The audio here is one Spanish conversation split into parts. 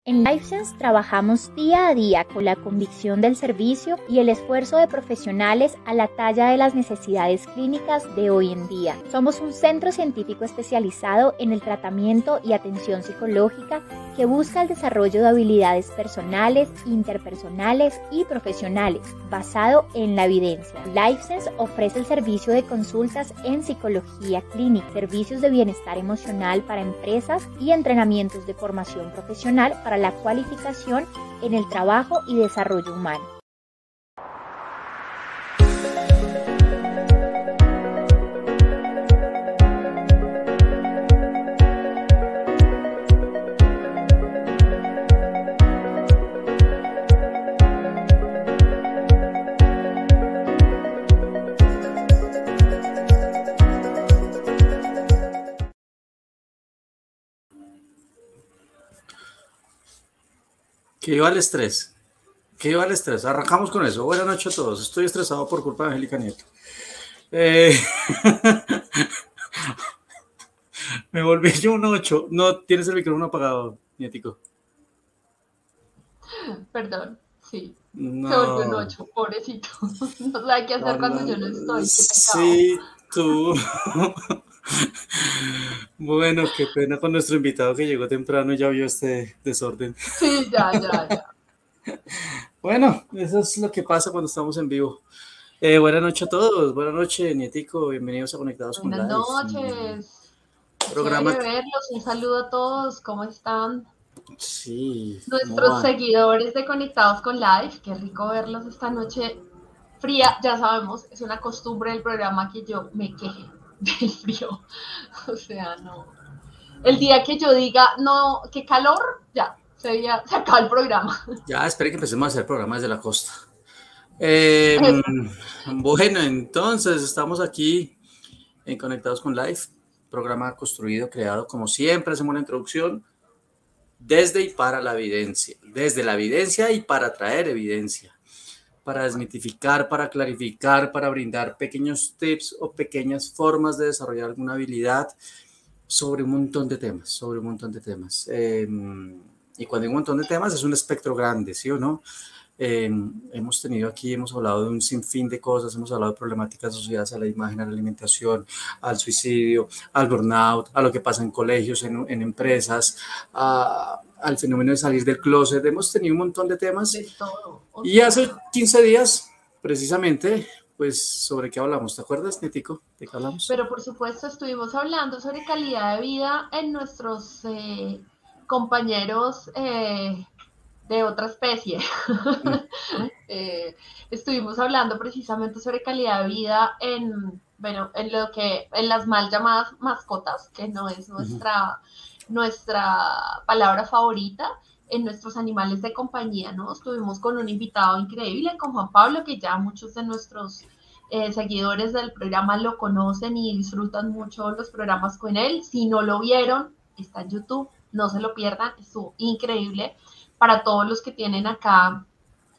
En LifeSense trabajamos día a día con la convicción del servicio y el esfuerzo de profesionales a la talla de las necesidades clínicas de hoy en día. Somos un centro científico especializado en el tratamiento y atención psicológica que busca el desarrollo de habilidades personales, interpersonales y profesionales, basado en la evidencia. LifeSense ofrece el servicio de consultas en psicología clínica, servicios de bienestar emocional para empresas y entrenamientos de formación profesional para la cualificación en el trabajo y desarrollo humano. Que iba el estrés. Arrancamos con eso. Buenas noches a todos. Estoy estresado por culpa de Angélica Nieto. Me volví yo un 8. No, tienes el micrófono apagado, Nietico. Perdón, sí. No. Se volvió un 8, pobrecito. No sabe qué hacer cuando yo no estoy. Sí, tú. Bueno, qué pena con nuestro invitado que llegó temprano y ya vio este desorden. Sí, ya. Bueno, eso es lo que pasa cuando estamos en vivo. Buenas noches a todos. Buenas noches, Nietico. Bienvenidos a Conectados con Live. Buenas noches. Programa. Chévere verlos. Un saludo a todos. ¿Cómo están? Sí. Nuestros seguidores de Conectados con Live. Qué rico verlos esta noche fría. Ya sabemos, es una costumbre del programa que yo me queje del frío. O sea, no. El día que yo diga, no, qué calor, ya, se acaba el programa. Ya, espere que empecemos a hacer programas desde la costa. Bueno, entonces estamos aquí en Conectados con Live, programa construido, creado, como siempre, hacemos una introducción desde y para la evidencia, desde la evidencia y para traer evidencia, para desmitificar, para clarificar, para brindar pequeños tips o pequeñas formas de desarrollar alguna habilidad sobre un montón de temas, y cuando hay un montón de temas es un espectro grande, ¿sí o no? Hemos hablado de un sinfín de cosas, hemos hablado de problemáticas asociadas a la imagen, a la alimentación, al suicidio, al burnout, a lo que pasa en colegios, en empresas, al fenómeno de salir del closet. Hemos tenido un montón de temas. De todo. Y hace 15 días, precisamente, pues, ¿sobre qué hablamos? ¿Te acuerdas, Nietico? ¿De qué hablamos? Pero por supuesto estuvimos hablando sobre calidad de vida en nuestros compañeros de otra especie. Estuvimos hablando precisamente sobre calidad de vida en las mal llamadas mascotas, que no es nuestra palabra favorita, en nuestros animales de compañía, ¿no? Estuvimos con un invitado increíble, con Juan Pablo, que ya muchos de nuestros seguidores del programa lo conocen y disfrutan mucho los programas con él. Si no lo vieron, está en YouTube, no se lo pierdan, estuvo increíble para todos los que tienen acá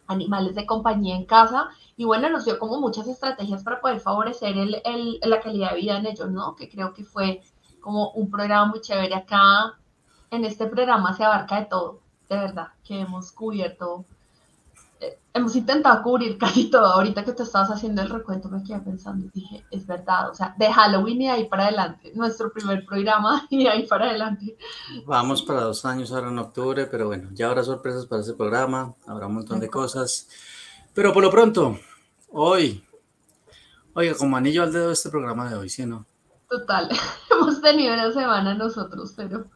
animales de compañía en casa. Y bueno, nos dio como muchas estrategias para poder favorecer la calidad de vida en ellos, ¿no? Que creo que fue como un programa muy chévere. Acá en este programa se abarca de todo, de verdad, que hemos cubierto. Hemos intentado cubrir casi todo. Ahorita que te estabas haciendo el recuento me quedé pensando y dije, es verdad, o sea, de Halloween y de ahí para adelante, nuestro primer programa y de ahí para adelante. Vamos para 2 años ahora en octubre, pero bueno, ya habrá sorpresas para ese programa, habrá un montón de cosas. Pero por lo pronto, hoy, oiga, como anillo al dedo este programa de hoy, ¿sí o no? Total, hemos tenido una semana nosotros, pero...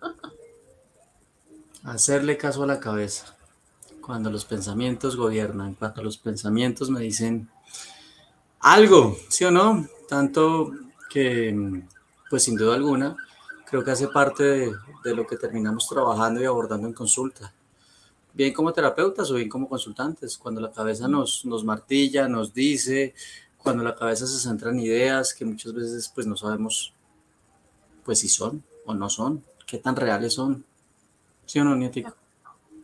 Hacerle caso a la cabeza. Cuando los pensamientos gobiernan, cuando los pensamientos me dicen algo, ¿sí o no? Tanto que, pues sin duda alguna, creo que hace parte de lo que terminamos trabajando y abordando en consulta. Bien como terapeutas o bien como consultantes, cuando la cabeza nos martilla, nos dice, cuando la cabeza se centra en ideas que muchas veces pues no sabemos pues si son o no son, qué tan reales son. ¿Sí o no, Nietico?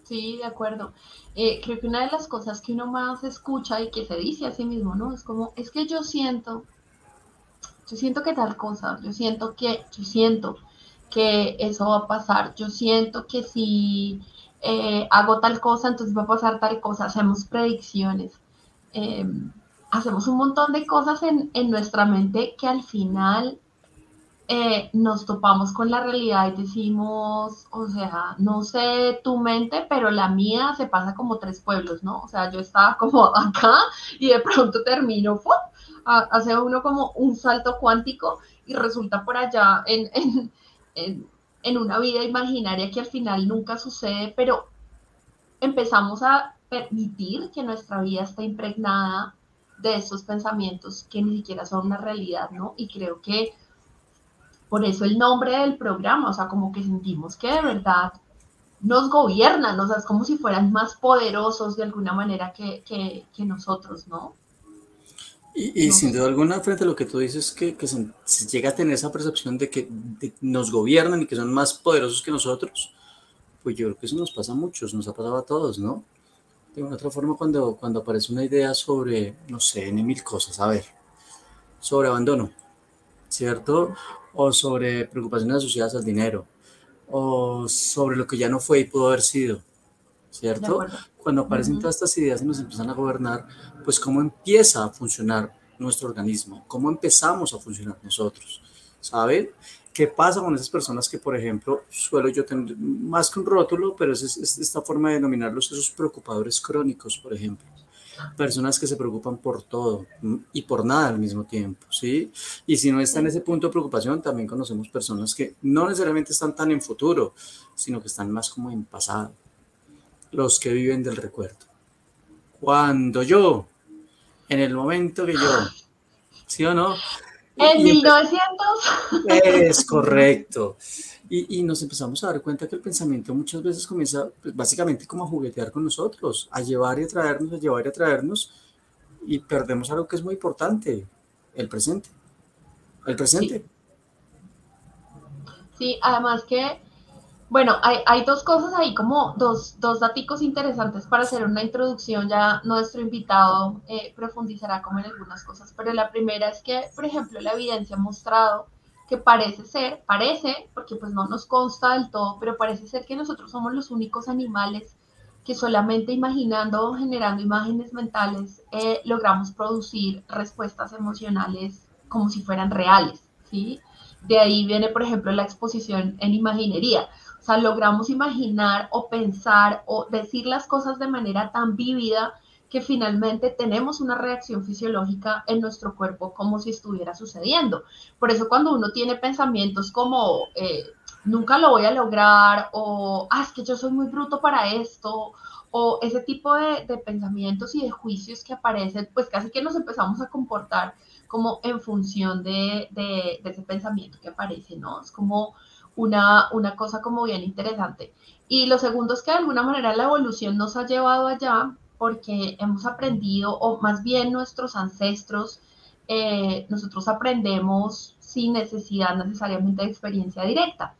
Sí, de acuerdo. Creo que una de las cosas que uno más escucha y que se dice a sí mismo, ¿no? Es como, es que yo siento que tal cosa, yo siento. que eso va a pasar. Yo siento que si hago tal cosa, entonces va a pasar tal cosa. Hacemos predicciones. Eh, hacemos un montón de cosas en nuestra mente que al final nos topamos con la realidad y decimos, o sea, no sé tu mente, pero la mía se pasa como 3 pueblos, ¿no? O sea, yo estaba como acá y de pronto termino, ¡pum! Hace uno como un salto cuántico y resulta por allá en una vida imaginaria que al final nunca sucede, pero empezamos a permitir que nuestra vida esté impregnada de esos pensamientos que ni siquiera son una realidad, ¿no? Y creo que por eso el nombre del programa, o sea, como que sentimos que de verdad nos gobiernan, o sea, es como si fueran más poderosos de alguna manera que nosotros, ¿no? Y No sin duda sé. alguna, frente a lo que tú dices, que se llega a tener esa percepción de que nos gobiernan y que son más poderosos que nosotros, pues yo creo que eso nos pasa a muchos, nos ha pasado a todos, ¿no? De una otra forma, cuando aparece una idea sobre, no sé, N mil cosas, a ver, sobre abandono, ¿cierto? O sobre preocupaciones asociadas al dinero, o sobre lo que ya no fue y pudo haber sido, De ¿cierto? acuerdo. Cuando aparecen Ujú. todas estas ideas y nos empiezan a gobernar, pues cómo empieza a funcionar nuestro organismo, cómo empezamos a funcionar nosotros, ¿saben? ¿Qué pasa con esas personas que, por ejemplo, suelo yo tener más que un rótulo, pero es esta forma de denominarlos, esos preocupadores crónicos, por ejemplo? Personas que se preocupan por todo y por nada al mismo tiempo, ¿sí? Y si no está en Sí. ese punto de preocupación, también conocemos personas que no necesariamente están tan en futuro, sino que están más como en pasado, los que viven del recuerdo. Cuando yo, en el momento que yo, ¿sí o no? En Y 1900. es correcto. Y nos empezamos a dar cuenta que el pensamiento muchas veces comienza pues, básicamente como a juguetear con nosotros, a llevar y a traernos, a llevar y a traernos, y perdemos algo que es muy importante, el presente. El Sí, presente. sí, además que, bueno, hay dos cosas ahí, como dos daticos interesantes para hacer una introducción. Ya nuestro invitado profundizará como en algunas cosas, pero la primera es que, por ejemplo, la evidencia ha mostrado que parece, porque pues no nos consta del todo, pero parece ser que nosotros somos los únicos animales que solamente imaginando o generando imágenes mentales logramos producir respuestas emocionales como si fueran reales, ¿sí? De ahí viene, por ejemplo, la exposición en imaginería. O sea, logramos imaginar o pensar o decir las cosas de manera tan vívida que finalmente tenemos una reacción fisiológica en nuestro cuerpo como si estuviera sucediendo. Por eso cuando uno tiene pensamientos como nunca lo voy a lograr o es que yo soy muy bruto para esto o ese tipo de pensamientos y de juicios que aparecen, pues casi que nos empezamos a comportar como en función de ese pensamiento que aparece, ¿no? Es como una cosa como bien interesante. Y lo segundo es que de alguna manera la evolución nos ha llevado allá porque hemos aprendido, o más bien nuestros ancestros, nosotros aprendemos sin necesidad necesariamente de experiencia directa.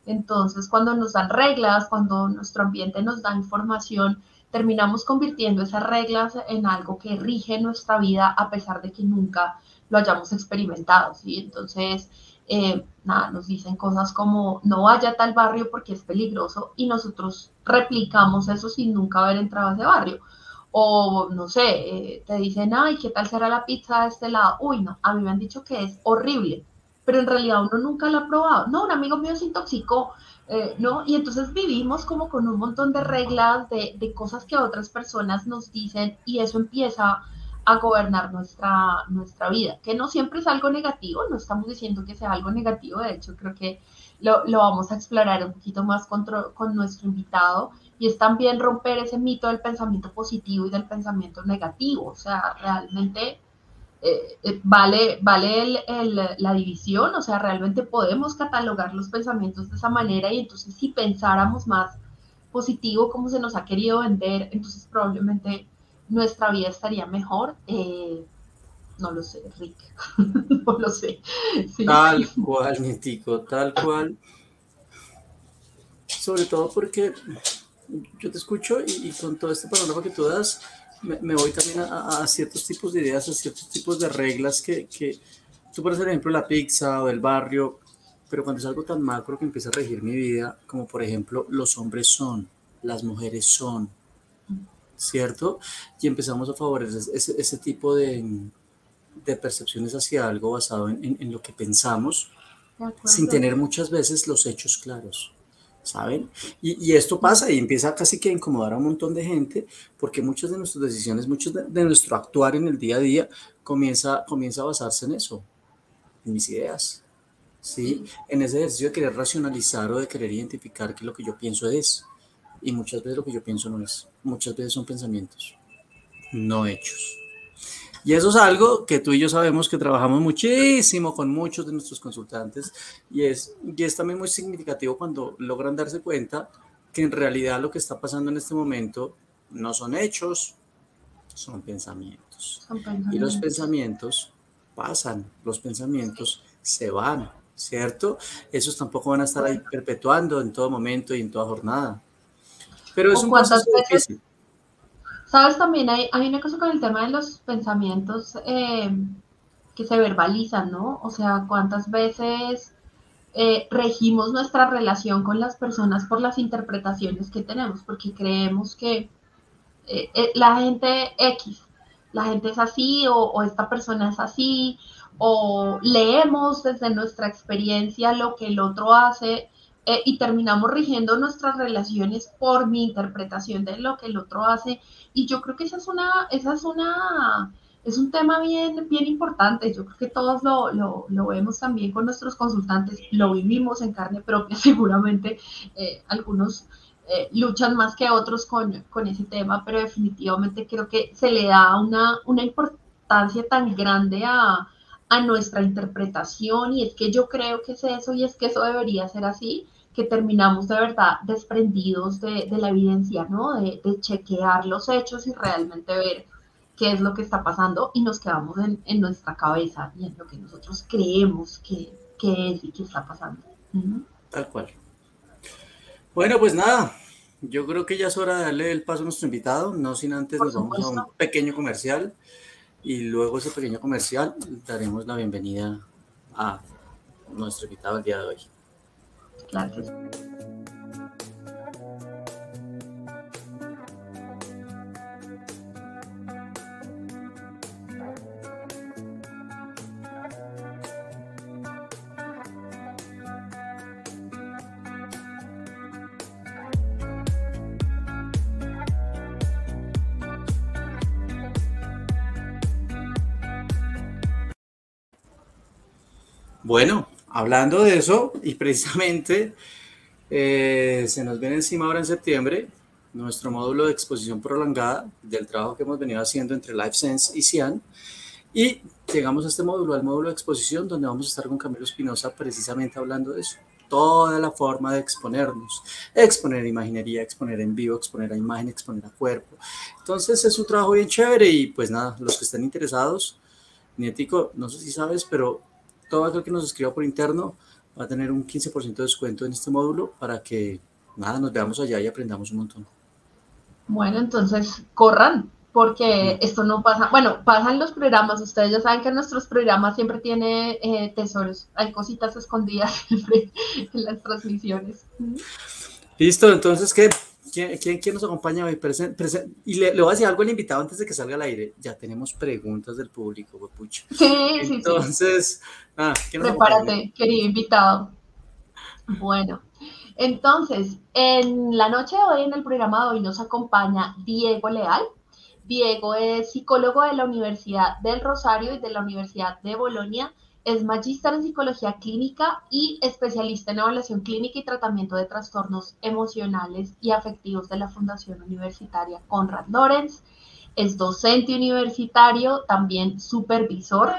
Entonces, cuando nos dan reglas, cuando nuestro ambiente nos da información, terminamos convirtiendo esas reglas en algo que rige nuestra vida a pesar de que nunca lo hayamos experimentado, ¿sí? Entonces, nada, nos dicen cosas como no vaya a tal barrio porque es peligroso y nosotros replicamos eso sin nunca haber entrado a ese barrio. O no sé, te dicen, ay, ¿qué tal será la pizza de este lado? Uy, no, a mí me han dicho que es horrible, pero en realidad uno nunca lo ha probado. No, un amigo mío se intoxicó, ¿no? Y entonces vivimos como con un montón de reglas, de cosas que otras personas nos dicen y eso empieza a gobernar nuestra vida, que no siempre es algo negativo, no estamos diciendo que sea algo negativo, de hecho creo que lo vamos a explorar un poquito más con nuestro invitado, y es también romper ese mito del pensamiento positivo y del pensamiento negativo, o sea, realmente vale la división, o sea, realmente podemos catalogar los pensamientos de esa manera y entonces si pensáramos más positivo como se nos ha querido vender, entonces probablemente nuestra vida estaría mejor. No lo sé, Rick, no lo sé. Sí, Tal cual, Nietico, tal cual. Sobre todo porque yo te escucho y con todo este panorama que tú das, me voy también a ciertos tipos de ideas, a ciertos tipos de reglas que tú, por ejemplo, la pizza o del barrio. pero cuando es algo tan macro que empieza a regir mi vida, como por ejemplo, los hombres son, las mujeres son, ¿cierto? Y empezamos a favorecer ese tipo de percepciones hacia algo basado en lo que pensamos, sin tener muchas veces los hechos claros, ¿saben? Y esto pasa y empieza casi que a incomodar a un montón de gente, porque muchas de nuestras decisiones, muchos de nuestro actuar en el día a día comienza a basarse en eso, en mis ideas, ¿sí? En ese ejercicio de querer racionalizar o de querer identificar que lo que yo pienso es, y muchas veces lo que yo pienso no es, muchas veces son pensamientos, no hechos. Y eso es algo que tú y yo sabemos que trabajamos muchísimo con muchos de nuestros consultantes y es también muy significativo cuando logran darse cuenta que en realidad lo que está pasando en este momento no son hechos, son pensamientos. Y los pensamientos pasan, los pensamientos se van, ¿cierto? Esos tampoco van a estar ahí perpetuando en todo momento y en toda jornada. Pero es un proceso difícil. ¿Sabes? También hay una cosa con el tema de los pensamientos que se verbalizan, ¿no? O sea, ¿cuántas veces regimos nuestra relación con las personas por las interpretaciones que tenemos? Porque creemos que la gente X, la gente es así o esta persona es así, o leemos desde nuestra experiencia lo que el otro hace y terminamos rigiendo nuestras relaciones por mi interpretación de lo que el otro hace. Y yo creo que es un tema bien importante. Yo creo que todos lo vemos también con nuestros consultantes, lo vivimos en carne propia, seguramente algunos luchan más que otros con ese tema, pero definitivamente creo que se le da una importancia tan grande a nuestra interpretación, y es que yo creo que es eso, y es que eso debería ser así, que terminamos de verdad desprendidos de la evidencia, ¿no? De chequear los hechos y realmente ver qué es lo que está pasando, y nos quedamos en nuestra cabeza y en lo que nosotros creemos que es y que está pasando. Tal cual. Bueno, pues nada, yo creo que ya es hora de darle el paso a nuestro invitado, no sin antes nos vamos a un pequeño comercial y luego ese pequeño comercial daremos la bienvenida a nuestro invitado el día de hoy. Gracias. Bueno, hablando de eso, y precisamente se nos viene encima ahora en septiembre nuestro módulo de exposición prolongada del trabajo que hemos venido haciendo entre LifeSense y Cian, y llegamos a este módulo, al módulo de exposición, donde vamos a estar con Camilo Espinosa precisamente hablando de eso, toda la forma de exponernos, exponer imaginería, exponer en vivo, exponer a imagen, exponer a cuerpo. Entonces es un trabajo bien chévere y pues nada, los que estén interesados, Nietico, no sé si sabes, pero todo aquel que nos escriba por interno va a tener un 15% de descuento en este módulo para que, nada, nos veamos allá y aprendamos un montón. Bueno, entonces corran, porque esto no pasa, bueno, pasan los programas, ustedes ya saben que nuestros programas siempre tienen tesoros, hay cositas escondidas siempre en las transmisiones. Listo, entonces, ¿quién nos acompaña hoy? Y le voy a decir algo al invitado antes de que salga al aire. Ya tenemos preguntas del público, pucha. Sí, entonces, sí. Prepárate, querido invitado. Bueno, entonces, en la noche de hoy, en el programa de hoy, nos acompaña Diego Leal. Diego es psicólogo de la Universidad del Rosario y de la Universidad de Bolonia. Es magíster en psicología clínica y especialista en evaluación clínica y tratamiento de trastornos emocionales y afectivos de la Fundación Universitaria Konrad Lorenz. Es docente universitario, también supervisor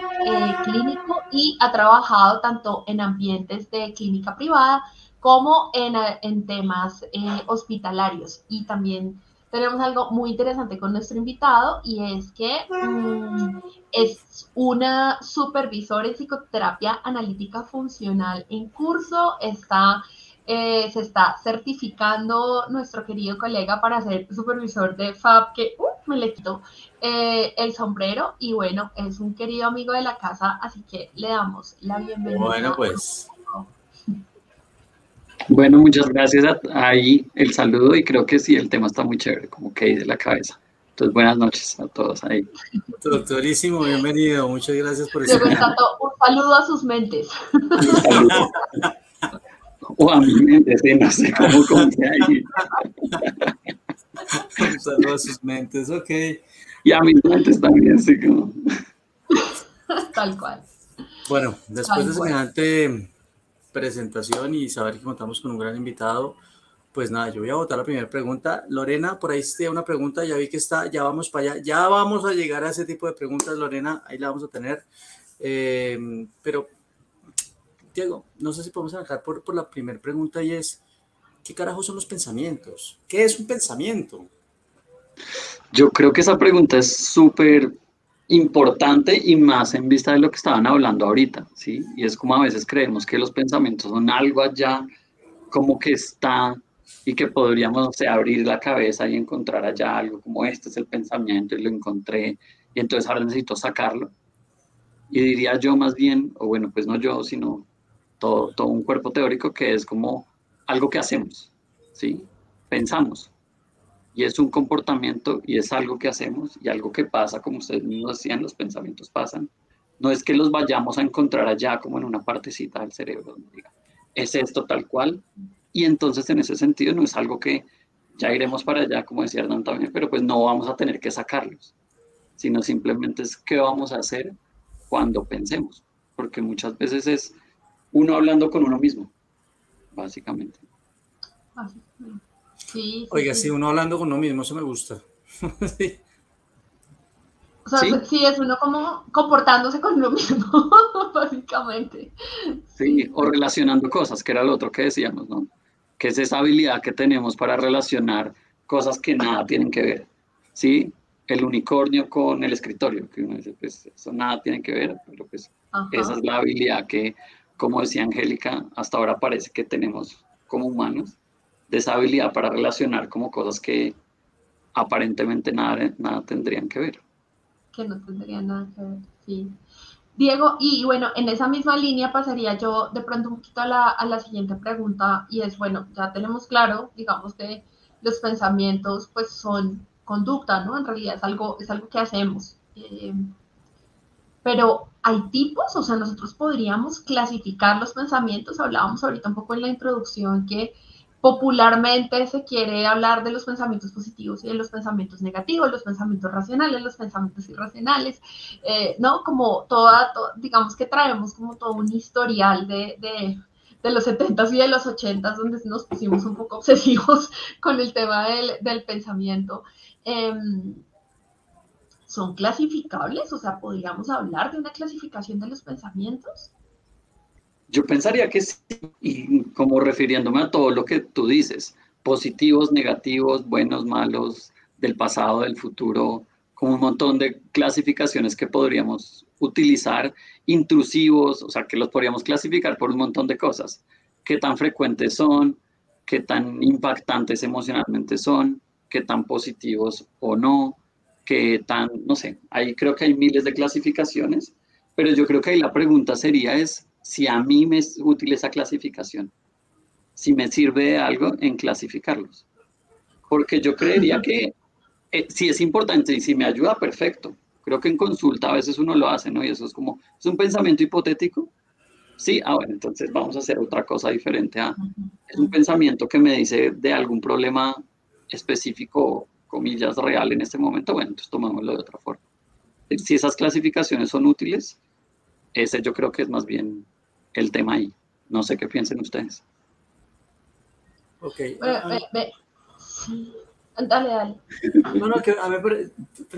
clínico, y ha trabajado tanto en ambientes de clínica privada como en temas hospitalarios. Y también tenemos algo muy interesante con nuestro invitado, y es que es una supervisora en psicoterapia analítica funcional en curso. Se está certificando nuestro querido colega para ser supervisor de FAB, que me le quitó el sombrero, y bueno, es un querido amigo de la casa, así que le damos la bienvenida. Bueno, pues Bueno, muchas gracias ahí el saludo y creo que sí, el tema está muy chévere, como que de la cabeza. Entonces, buenas noches a todos ahí. Doctorísimo, bienvenido. Muchas gracias por Diego estar está un saludo a sus mentes. Un saludo. O a mi mente, sí, no sé cómo conté ahí. Un saludo a sus mentes, ok. Y a mis mentes también, sí, como. Tal cual. Bueno, después de Tal cual. semejante presentación y saber que contamos con un gran invitado, pues nada, yo voy a botar la primera pregunta. Lorena, por ahí tiene una pregunta, ya vi que está, ya vamos para allá, ya vamos a llegar a ese tipo de preguntas, Lorena, ahí la vamos a tener. Pero, Diego, no sé si podemos arrancar por la primera pregunta y es, ¿qué carajo son los pensamientos? ¿Qué es un pensamiento? Yo creo que esa pregunta es súper importante y más en vista de lo que estaban hablando ahorita, ¿sí? Y es como a veces creemos que los pensamientos son algo allá, como que está y que podríamos, o sea, abrir la cabeza y encontrar allá algo como este es el pensamiento y lo encontré y entonces ahora necesito sacarlo. Y diría yo más bien, o bueno, pues no yo, sino todo un cuerpo teórico que es como algo que hacemos, ¿sí? Pensamos. Y es un comportamiento y es algo que hacemos y algo que pasa, como ustedes mismos decían, los pensamientos pasan. No es que los vayamos a encontrar allá como en una partecita del cerebro donde diga, es esto tal cual. Y entonces en ese sentido no es algo que ya iremos para allá, como decía Hernán también, pero pues no vamos a tener que sacarlos, sino simplemente es qué vamos a hacer cuando pensemos, porque muchas veces es uno hablando con uno mismo, básicamente. Sí, Oiga, sí, uno hablando con uno mismo, eso me gusta. Sí. O sea, ¿Sí? sí, es uno como comportándose con uno mismo, básicamente. Sí, o relacionando cosas, que era lo otro que decíamos, ¿no? Que es esa habilidad que tenemos para relacionar cosas que nada tienen que ver, ¿sí? El unicornio con el escritorio, que uno dice, pues eso nada tiene que ver, pero pues esa es la habilidad que, como decía Angélica, hasta ahora parece que tenemos como humanos, de esa habilidad para relacionar como cosas que aparentemente nada tendrían que ver. Que no tendría nada que ver, sí. Diego, y bueno, en esa misma línea pasaría yo de pronto un poquito a la siguiente pregunta y es, bueno, ya tenemos claro, digamos que los pensamientos pues son conducta, ¿no? En realidad es algo que hacemos. Pero hay tipos, o sea, nosotros podríamos clasificar los pensamientos, hablábamos ahorita un poco en la introducción que popularmente se quiere hablar de los pensamientos positivos y de los pensamientos negativos, los pensamientos racionales, los pensamientos irracionales, ¿no? Como digamos que traemos como todo un historial de los 70s y de los 80s donde nos pusimos un poco obsesivos con el tema del pensamiento. ¿Son clasificables? O sea, ¿podríamos hablar de una clasificación de los pensamientos? Yo pensaría que sí, y como refiriéndome a todo lo que tú dices, positivos, negativos, buenos, malos, del pasado, del futuro, como un montón de clasificaciones que podríamos utilizar, intrusivos, o sea, que los podríamos clasificar por un montón de cosas. ¿Qué tan frecuentes son? ¿Qué tan impactantes emocionalmente son? ¿Qué tan positivos o no? ¿Qué tan, no sé, ahí creo que hay miles de clasificaciones, pero yo creo que ahí la pregunta sería es, si a mí me es útil esa clasificación, si me sirve de algo en clasificarlos. Porque yo creería que si es importante y si me ayuda, perfecto. Creo que en consulta a veces uno lo hace, ¿no? Y eso es como, ¿es un pensamiento hipotético? Sí, bueno, entonces vamos a hacer otra cosa diferente a, es un pensamiento que me dice de algún problema específico, comillas, real en este momento, bueno, entonces tomémoslo de otra forma. Si esas clasificaciones son útiles, ese yo creo que es más bien el tema ahí. No sé qué piensen ustedes. Ok. Sí. Dale. No, que a mí,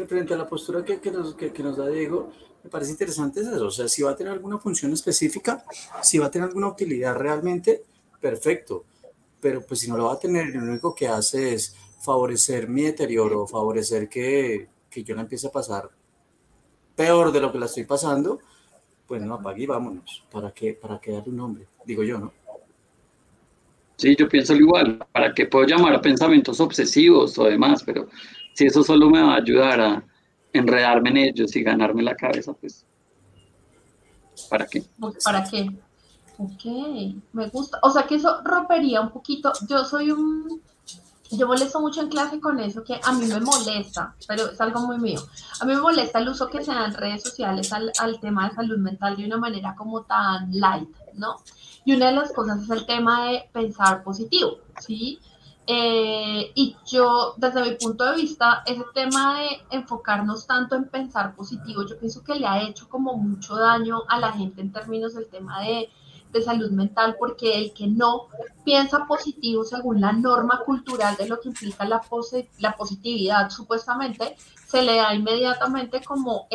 frente a la postura que nos da Diego, me parece interesante eso. O sea, si va a tener alguna función específica, si va a tener alguna utilidad realmente, perfecto. Pero pues si no lo va a tener, lo único que hace es favorecer mi deterioro, favorecer que yo la empiece a pasar peor de lo que la estoy pasando, pues no, apague y vámonos. ¿Para qué darle un nombre? Digo yo, ¿no? Sí, yo pienso lo igual. ¿Para qué puedo llamar a pensamientos obsesivos o demás? Pero si eso solo me va a ayudar a enredarme en ellos y ganarme la cabeza, pues, ¿para qué? ¿Para qué? Ok, me gusta. O sea que eso rompería un poquito. Yo molesto mucho en clase con eso, que a mí me molesta, pero es algo muy mío. A mí me molesta el uso que se da en redes sociales al tema de salud mental de una manera como tan light, ¿no? Y una de las cosas es el tema de pensar positivo, ¿sí? Y yo, desde mi punto de vista, ese tema de enfocarnos tanto en pensar positivo, yo pienso que le ha hecho como mucho daño a la gente en términos del tema de salud mental, porque el que no piensa positivo según la norma cultural de lo que implica la positividad, supuestamente, se le da inmediatamente como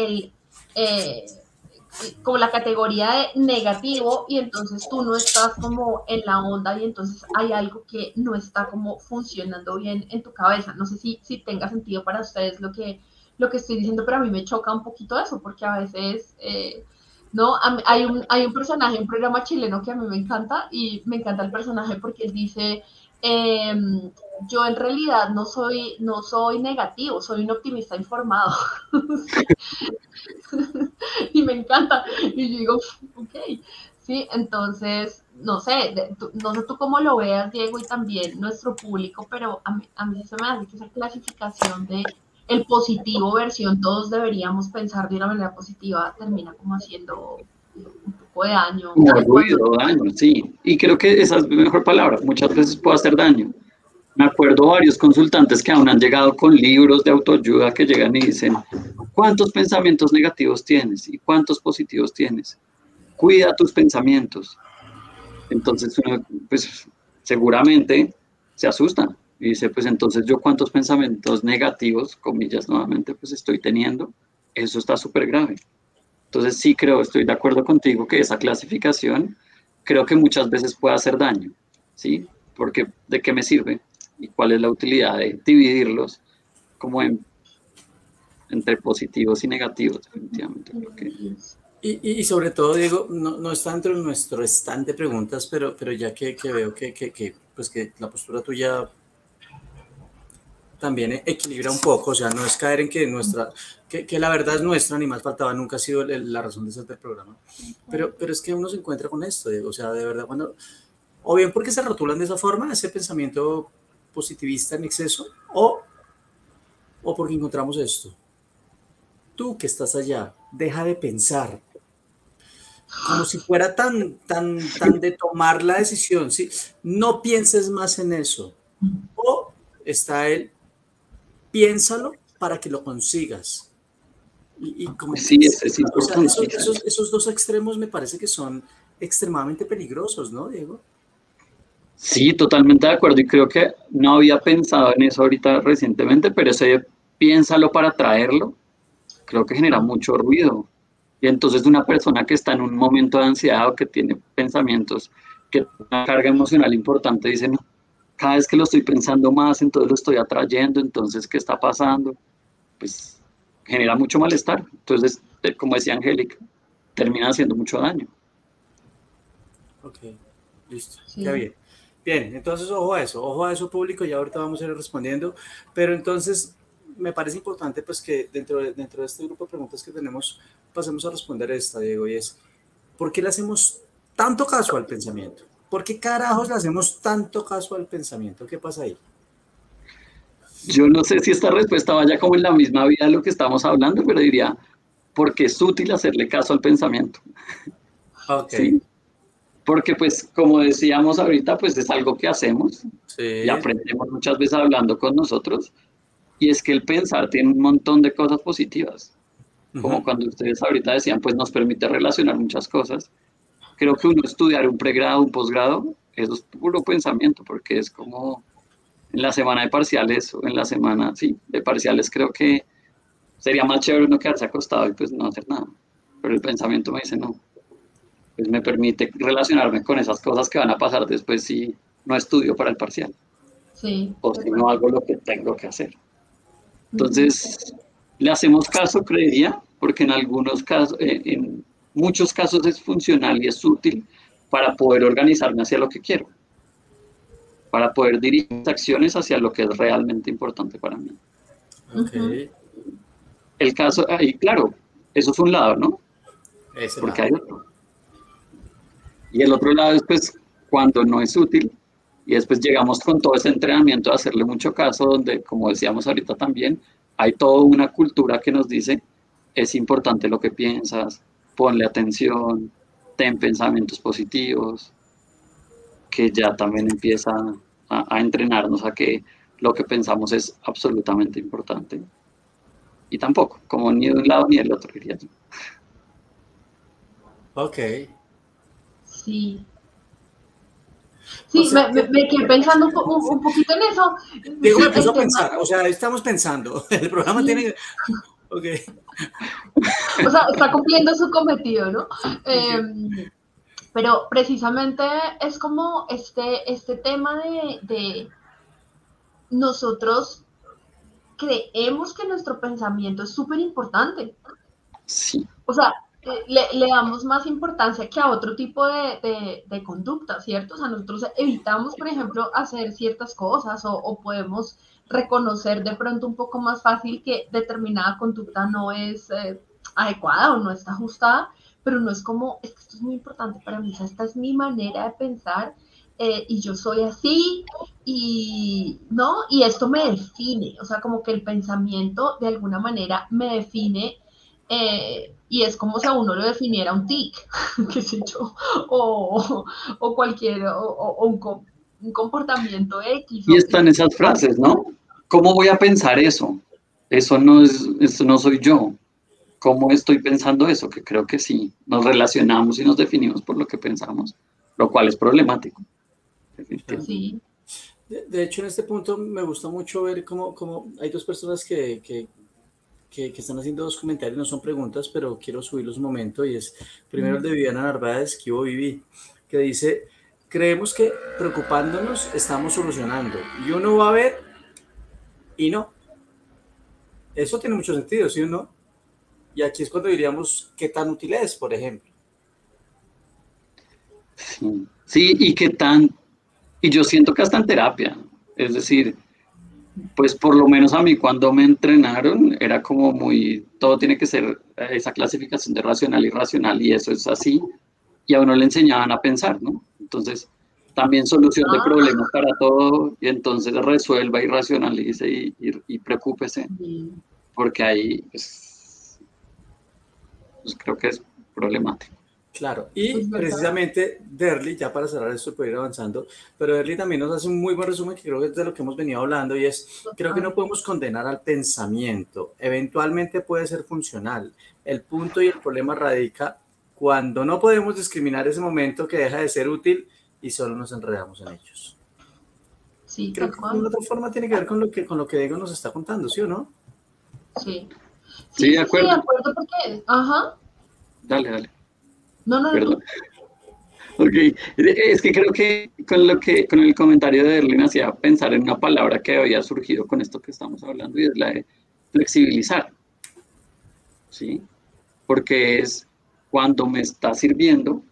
la categoría de negativo y entonces tú no estás como en la onda y entonces hay algo que no está como funcionando bien en tu cabeza. No sé si tenga sentido para ustedes lo que estoy diciendo, pero a mí me choca un poquito eso porque a veces... ¿no? Hay un personaje, un programa chileno que a mí me encanta y me encanta el personaje porque él dice, eh, yo en realidad no soy negativo, soy un optimista informado. Y me encanta. Y yo digo, ok, sí, entonces, no sé tú cómo lo veas, Diego, y también nuestro público, pero a mí se me hace que esa clasificación de el positivo versión todos deberíamos pensar de una manera positiva termina como haciendo un poco de daño. Como ruido, daño, sí. Y creo que esa es la mejor palabra. Muchas veces puede hacer daño. Me acuerdo varios consultantes que aún han llegado con libros de autoayuda que llegan y dicen, ¿cuántos pensamientos negativos tienes y cuántos positivos tienes? Cuida tus pensamientos. Entonces uno, pues seguramente se asusta y dice, pues entonces yo cuántos pensamientos negativos, comillas nuevamente, pues estoy teniendo. Eso está súper grave. Entonces sí creo, estoy de acuerdo contigo que esa clasificación creo que muchas veces puede hacer daño, ¿sí? Porque ¿de qué me sirve? ¿Y cuál es la utilidad de dividirlos como entre positivos y negativos? Definitivamente creo que... Y sobre todo, Diego, no está dentro de nuestro stand de preguntas, pero ya que veo pues que la postura tuya también equilibra un poco, o sea, no es caer en que la verdad es nuestra, ni más faltaba, nunca ha sido la razón de ser del programa, pero es que uno se encuentra con esto, Diego, o sea, de verdad, o bien porque se rotulan de esa forma, ese pensamiento positivista en exceso, o porque encontramos esto. Tú que estás allá, deja de pensar, como si fuera tan de tomar la decisión, ¿sí? No pienses más en eso. O está piénsalo para que lo consigas. Y como sí, es importante. O sea, esos dos extremos me parece que son extremadamente peligrosos, ¿no, Diego? Sí, totalmente de acuerdo y creo que no había pensado en eso ahorita recientemente, pero ese piénsalo para traerlo, creo que genera mucho ruido. Y entonces una persona que está en un momento de ansiedad o que tiene pensamientos, que tiene una carga emocional importante, dice, no, cada vez que lo estoy pensando más, entonces lo estoy atrayendo, entonces, ¿qué está pasando? Pues genera mucho malestar. Entonces, como decía Angélica, termina haciendo mucho daño. Ok, listo, Sí. ya bien. Bien, entonces ojo a eso público, ya ahorita vamos a ir respondiendo, pero entonces me parece importante pues que dentro de este grupo de preguntas que tenemos pasemos a responder esta, Diego, y es, ¿por qué le hacemos tanto caso al pensamiento? ¿Por qué carajos le hacemos tanto caso al pensamiento? ¿Qué pasa ahí? Yo no sé si esta respuesta vaya como en la misma vida de lo que estamos hablando, pero diría, porque es útil hacerle caso al pensamiento. Ok. ¿Sí? Porque pues como decíamos ahorita, pues es algo que hacemos Sí. y aprendemos muchas veces hablando con nosotros. Y es que el pensar tiene un montón de cosas positivas. Como cuando ustedes ahorita decían, pues nos permite relacionar muchas cosas. Creo que uno estudiar un pregrado, un posgrado, eso es puro pensamiento, porque es como en la semana de parciales o en la semana, sí, de parciales creo que sería más chévere uno quedarse acostado y pues no hacer nada. Pero el pensamiento me dice, no, pues me permite relacionarme con esas cosas que van a pasar después si no estudio para el parcial. Sí. O si no hago lo que tengo que hacer. Entonces, le hacemos caso, creería, porque en algunos casos, en muchos casos es funcional y es útil para poder organizarme hacia lo que quiero, para poder dirigir mis acciones hacia lo que es realmente importante para mí. Ok. El caso, ahí claro, eso es un lado, ¿no? Ese Porque lado. hay otro. Y el otro lado es pues cuando no es útil, y después llegamos con todo ese entrenamiento a hacerle mucho caso, donde, como decíamos ahorita también, hay toda una cultura que nos dice, es importante lo que piensas, ponle atención, ten pensamientos positivos, que ya también empieza a entrenarnos a que lo que pensamos es absolutamente importante. Y tampoco, como ni de un lado ni del otro, diría yo. Ok. Sí. O Sí, sea, me quedé pensando un poquito en eso. Diego me Sí, puso el a tema, pensar, o sea, estamos pensando, el programa sí, tiene... Ok, o sea, está cumpliendo su cometido, ¿no? ok. Pero precisamente es como este tema de nosotros creemos que nuestro pensamiento es súper importante. Sí, O sea, le damos más importancia que a otro tipo de conducta, ¿cierto? O sea, nosotros evitamos, por ejemplo, hacer ciertas cosas o podemos reconocer de pronto un poco más fácil que determinada conducta no es adecuada o no está ajustada, pero no es como, es que esto es muy importante para mí, o sea, esta es mi manera de pensar y yo soy así y, ¿no? Y esto me define, o sea, como que el pensamiento de alguna manera me define y es como si a uno lo definiera un tic, qué sé yo, o cualquier, un comportamiento X. y están esas frases, ¿no? ¿Cómo voy a pensar eso? Eso no soy yo. ¿Cómo estoy pensando eso? Que creo que sí, nos relacionamos y nos definimos por lo que pensamos, lo cual es problemático. Sí. De hecho, en este punto me gusta mucho ver cómo hay dos personas que están haciendo dos comentarios, no son preguntas, pero quiero subirlos un momento, y es primero el de Viviana Narváez, que Vivi, que dice, creemos que preocupándonos estamos solucionando, y uno va a ver y no. Eso tiene mucho sentido, ¿sí o no? Y aquí es cuando diríamos qué tan útil es, por ejemplo. Sí, sí, y yo siento que hasta en terapia, es decir, pues por lo menos a mí cuando me entrenaron era como muy, todo tiene que ser esa clasificación de racional y irracional y eso es así, y a uno le enseñaban a pensar, ¿no? Entonces, también solución de Ah, problemas para todo, y entonces resuelva y racionalice y preocúpese, sí, porque ahí pues creo que es problemático. Claro, y es verdad. precisamente Derly, ya para cerrar esto, puede ir avanzando, pero Derly también nos hace un muy buen resumen que creo que es de lo que hemos venido hablando, y es, creo que no podemos condenar al pensamiento, eventualmente puede ser funcional. El punto y el problema radica cuando no podemos discriminar ese momento que deja de ser útil y solo nos enredamos en ellos. Sí, Creo tal que de cual. otra forma tiene que ver con lo que Diego nos está contando, ¿sí o no? Sí. Sí, Sí, de sí, sí, de acuerdo. acuerdo, porque, ajá, Dale, dale, no, no, no, perdón. tú. Ok, es que creo que con el comentario de Erling hacía pensar en una palabra que había surgido con esto que estamos hablando y es la de flexibilizar, ¿sí? Porque es cuando me está sirviendo,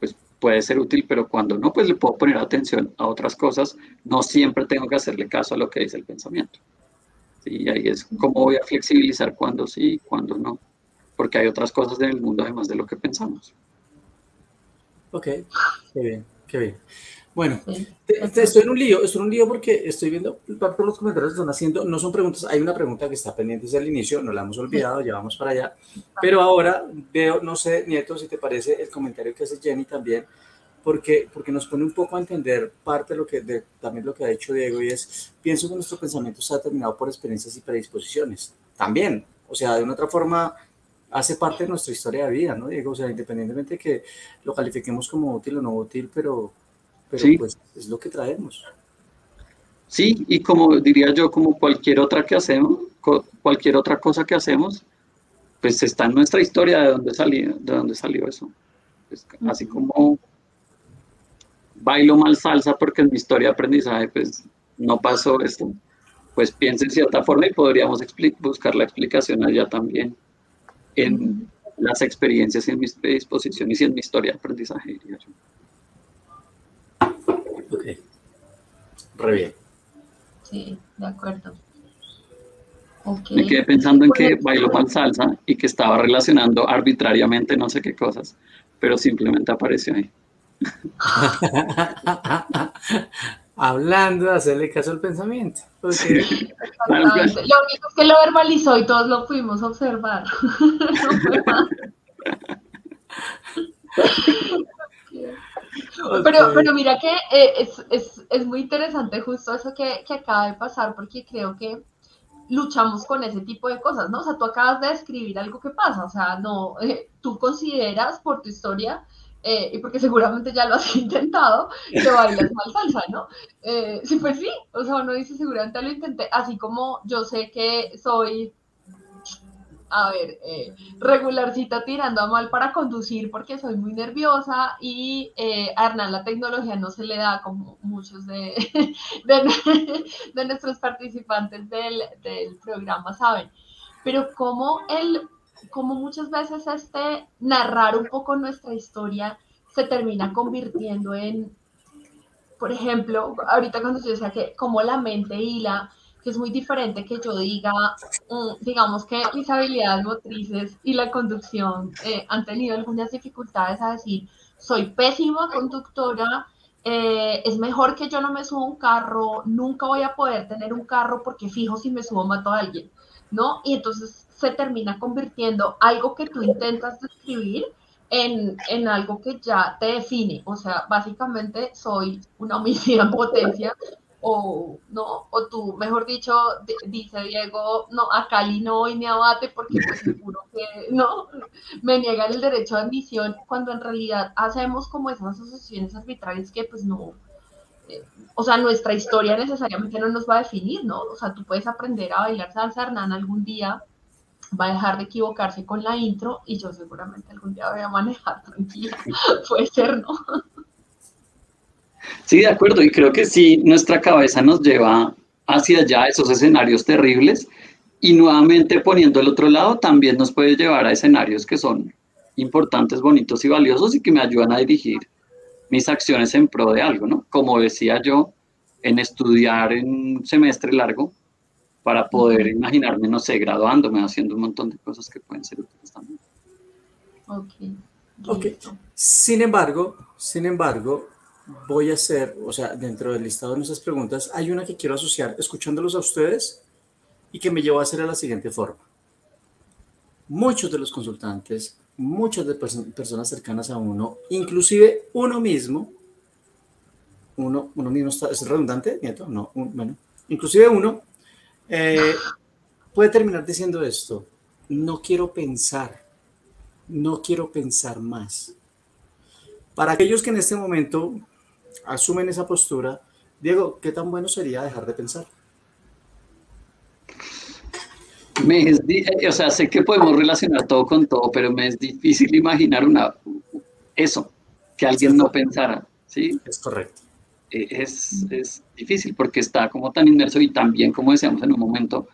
pues puede ser útil, pero cuando no, pues le puedo poner atención a otras cosas, no siempre tengo que hacerle caso a lo que dice el pensamiento, ¿sí? Y ahí es cómo voy a flexibilizar cuando sí, cuando no, porque hay otras cosas en el mundo además de lo que pensamos. Ok, qué bien, qué bien. Bueno, Sí, de estoy acuerdo. en un lío porque estoy viendo por los comentarios que están haciendo, no son preguntas, hay una pregunta que está pendiente desde el inicio, no la hemos Sí, olvidado, ya vamos para allá, pero ahora veo, no sé, Nieto, si te parece el comentario que hace Jenny también, porque nos pone un poco a entender parte de lo también lo que ha dicho Diego, y es, pienso que nuestro pensamiento está determinado por experiencias y predisposiciones, también, o sea, de una otra forma hace parte de nuestra historia de vida, ¿no, Diego? O sea, independientemente de que lo califiquemos como útil o no útil, pero Sí, pues es lo que traemos. sí, y como diría yo, como cualquier otra que hacemos, cualquier otra cosa que hacemos, pues está en nuestra historia de dónde salió eso. Pues, así como bailo mal salsa porque en mi historia de aprendizaje pues no pasó esto, pues piensa en cierta forma y podríamos buscar la explicación allá también en las experiencias, en mis predisposiciones y en mi historia de aprendizaje, diría yo. Ok, re bien. sí, de acuerdo. Ok. Me quedé pensando en Bueno, que bailó mal salsa y que estaba relacionando arbitrariamente no sé qué cosas, pero simplemente apareció ahí. Hablando de hacerle caso al pensamiento. Porque... Exactamente. Lo único es que lo verbalizó y todos lo pudimos observar. No fue más. Pero mira que es muy interesante justo eso que acaba de pasar, porque creo que luchamos con ese tipo de cosas, ¿no? O sea, tú acabas de describir algo que pasa, o sea, no, tú consideras por tu historia, y porque seguramente ya lo has intentado, que bailas mal salsa, ¿no? Sí, pues sí, o sea, uno dice, seguramente lo intenté, así como yo sé que soy, a ver, regularcita tirando a mal para conducir porque soy muy nerviosa y a Hernán la tecnología no se le da como muchos de nuestros participantes del programa saben. Pero como muchas veces narrar un poco nuestra historia se termina convirtiendo en, por ejemplo, ahorita cuando yo decía que como la mente hila, que es muy diferente que yo diga, digamos que mis habilidades motrices y la conducción han tenido algunas dificultades a decir, soy pésima conductora, es mejor que yo no me suba a un carro, nunca voy a poder tener un carro porque fijo si me subo mato a alguien, ¿no? Y entonces se termina convirtiendo algo que tú intentas describir en algo que ya te define. O sea, básicamente soy una homicida en potencia, o no, o tú, mejor dicho, dice Diego, no, a Cali no voy ni a Bate porque pues seguro que no, me niegan el derecho de admisión, cuando en realidad hacemos como esas asociaciones arbitrarias que pues no, o sea, nuestra historia necesariamente no nos va a definir, ¿no? O sea, tú puedes aprender a bailar salsa, Hernán, algún día va a dejar de equivocarse con la intro y yo seguramente algún día voy a manejar tranquila. Puede ser, ¿no? Sí, de acuerdo, y creo que sí, nuestra cabeza nos lleva hacia allá esos escenarios terribles y nuevamente poniendo el otro lado también nos puede llevar a escenarios que son importantes, bonitos y valiosos y que me ayudan a dirigir mis acciones en pro de algo, ¿no? Como decía yo, en estudiar en un semestre largo para poder imaginarme, no sé, graduándome, haciendo un montón de cosas que pueden ser útiles también. Ok. Sin embargo, voy a hacer, o sea, dentro del listado de nuestras preguntas, hay una que quiero asociar escuchándolos a ustedes y que me llevó a hacer de la siguiente forma. Muchos de los consultantes, muchas de personas cercanas a uno, inclusive uno mismo está, ¿es redundante, Nieto? No, bueno, inclusive uno puede terminar diciendo esto: no quiero pensar más. Para aquellos que en este momento asumen esa postura, Diego, ¿qué tan bueno sería dejar de pensar? O sea, sé que podemos relacionar todo con todo, pero me es difícil imaginar eso, que alguien ¿cierto? no pensara, ¿sí? Es correcto. Es difícil porque está como tan inmerso y también, como decíamos en un momento,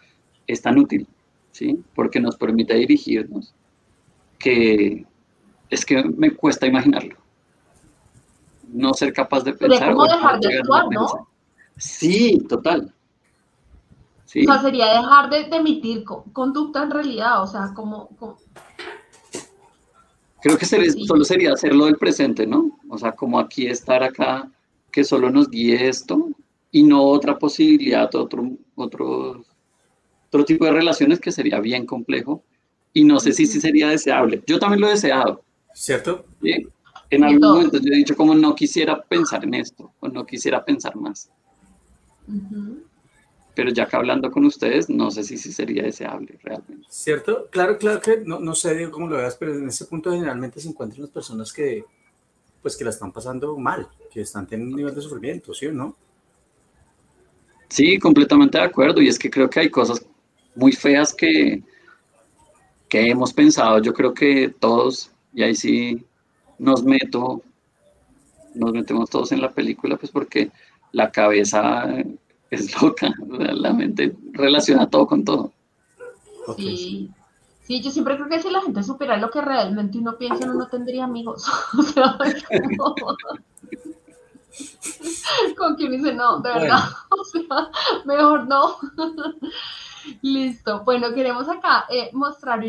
es tan útil, ¿sí? Porque nos permite dirigirnos, que es que me cuesta imaginarlo. No ser capaz de pensar. Sería como dejar de actuar, ¿no? Sí, total. Sí. O sea, sería dejar de emitir conducta en realidad, o sea, como... Creo que solo sería hacerlo del presente, ¿no? O sea, como aquí estar acá, que solo nos guíe esto y no otra posibilidad, otro tipo de relaciones que sería bien complejo y no sé si sería deseable. Yo también lo he deseado. ¿Cierto? ¿Sí? En algún momento yo he dicho como no quisiera pensar en esto o no quisiera pensar más. Pero ya que hablando con ustedes, no sé si sería deseable realmente. ¿Cierto? Claro que no sé, Diego, cómo lo veas, pero en ese punto generalmente se encuentran las personas que la están pasando mal, que están teniendo un nivel de sufrimiento, ¿sí o no? Sí, completamente de acuerdo. Y es que creo que hay cosas muy feas que hemos pensado. Yo creo que todos, y ahí sí nos metemos todos en la película, pues porque la cabeza es loca, la mente relaciona todo con todo. Okay. Sí, yo siempre creo que si la gente supiera lo que realmente uno piensa, uno no tendría amigos. O sea, es como... con quien dice, no, de verdad, o sea, mejor no. Listo. Bueno, queremos acá mostrar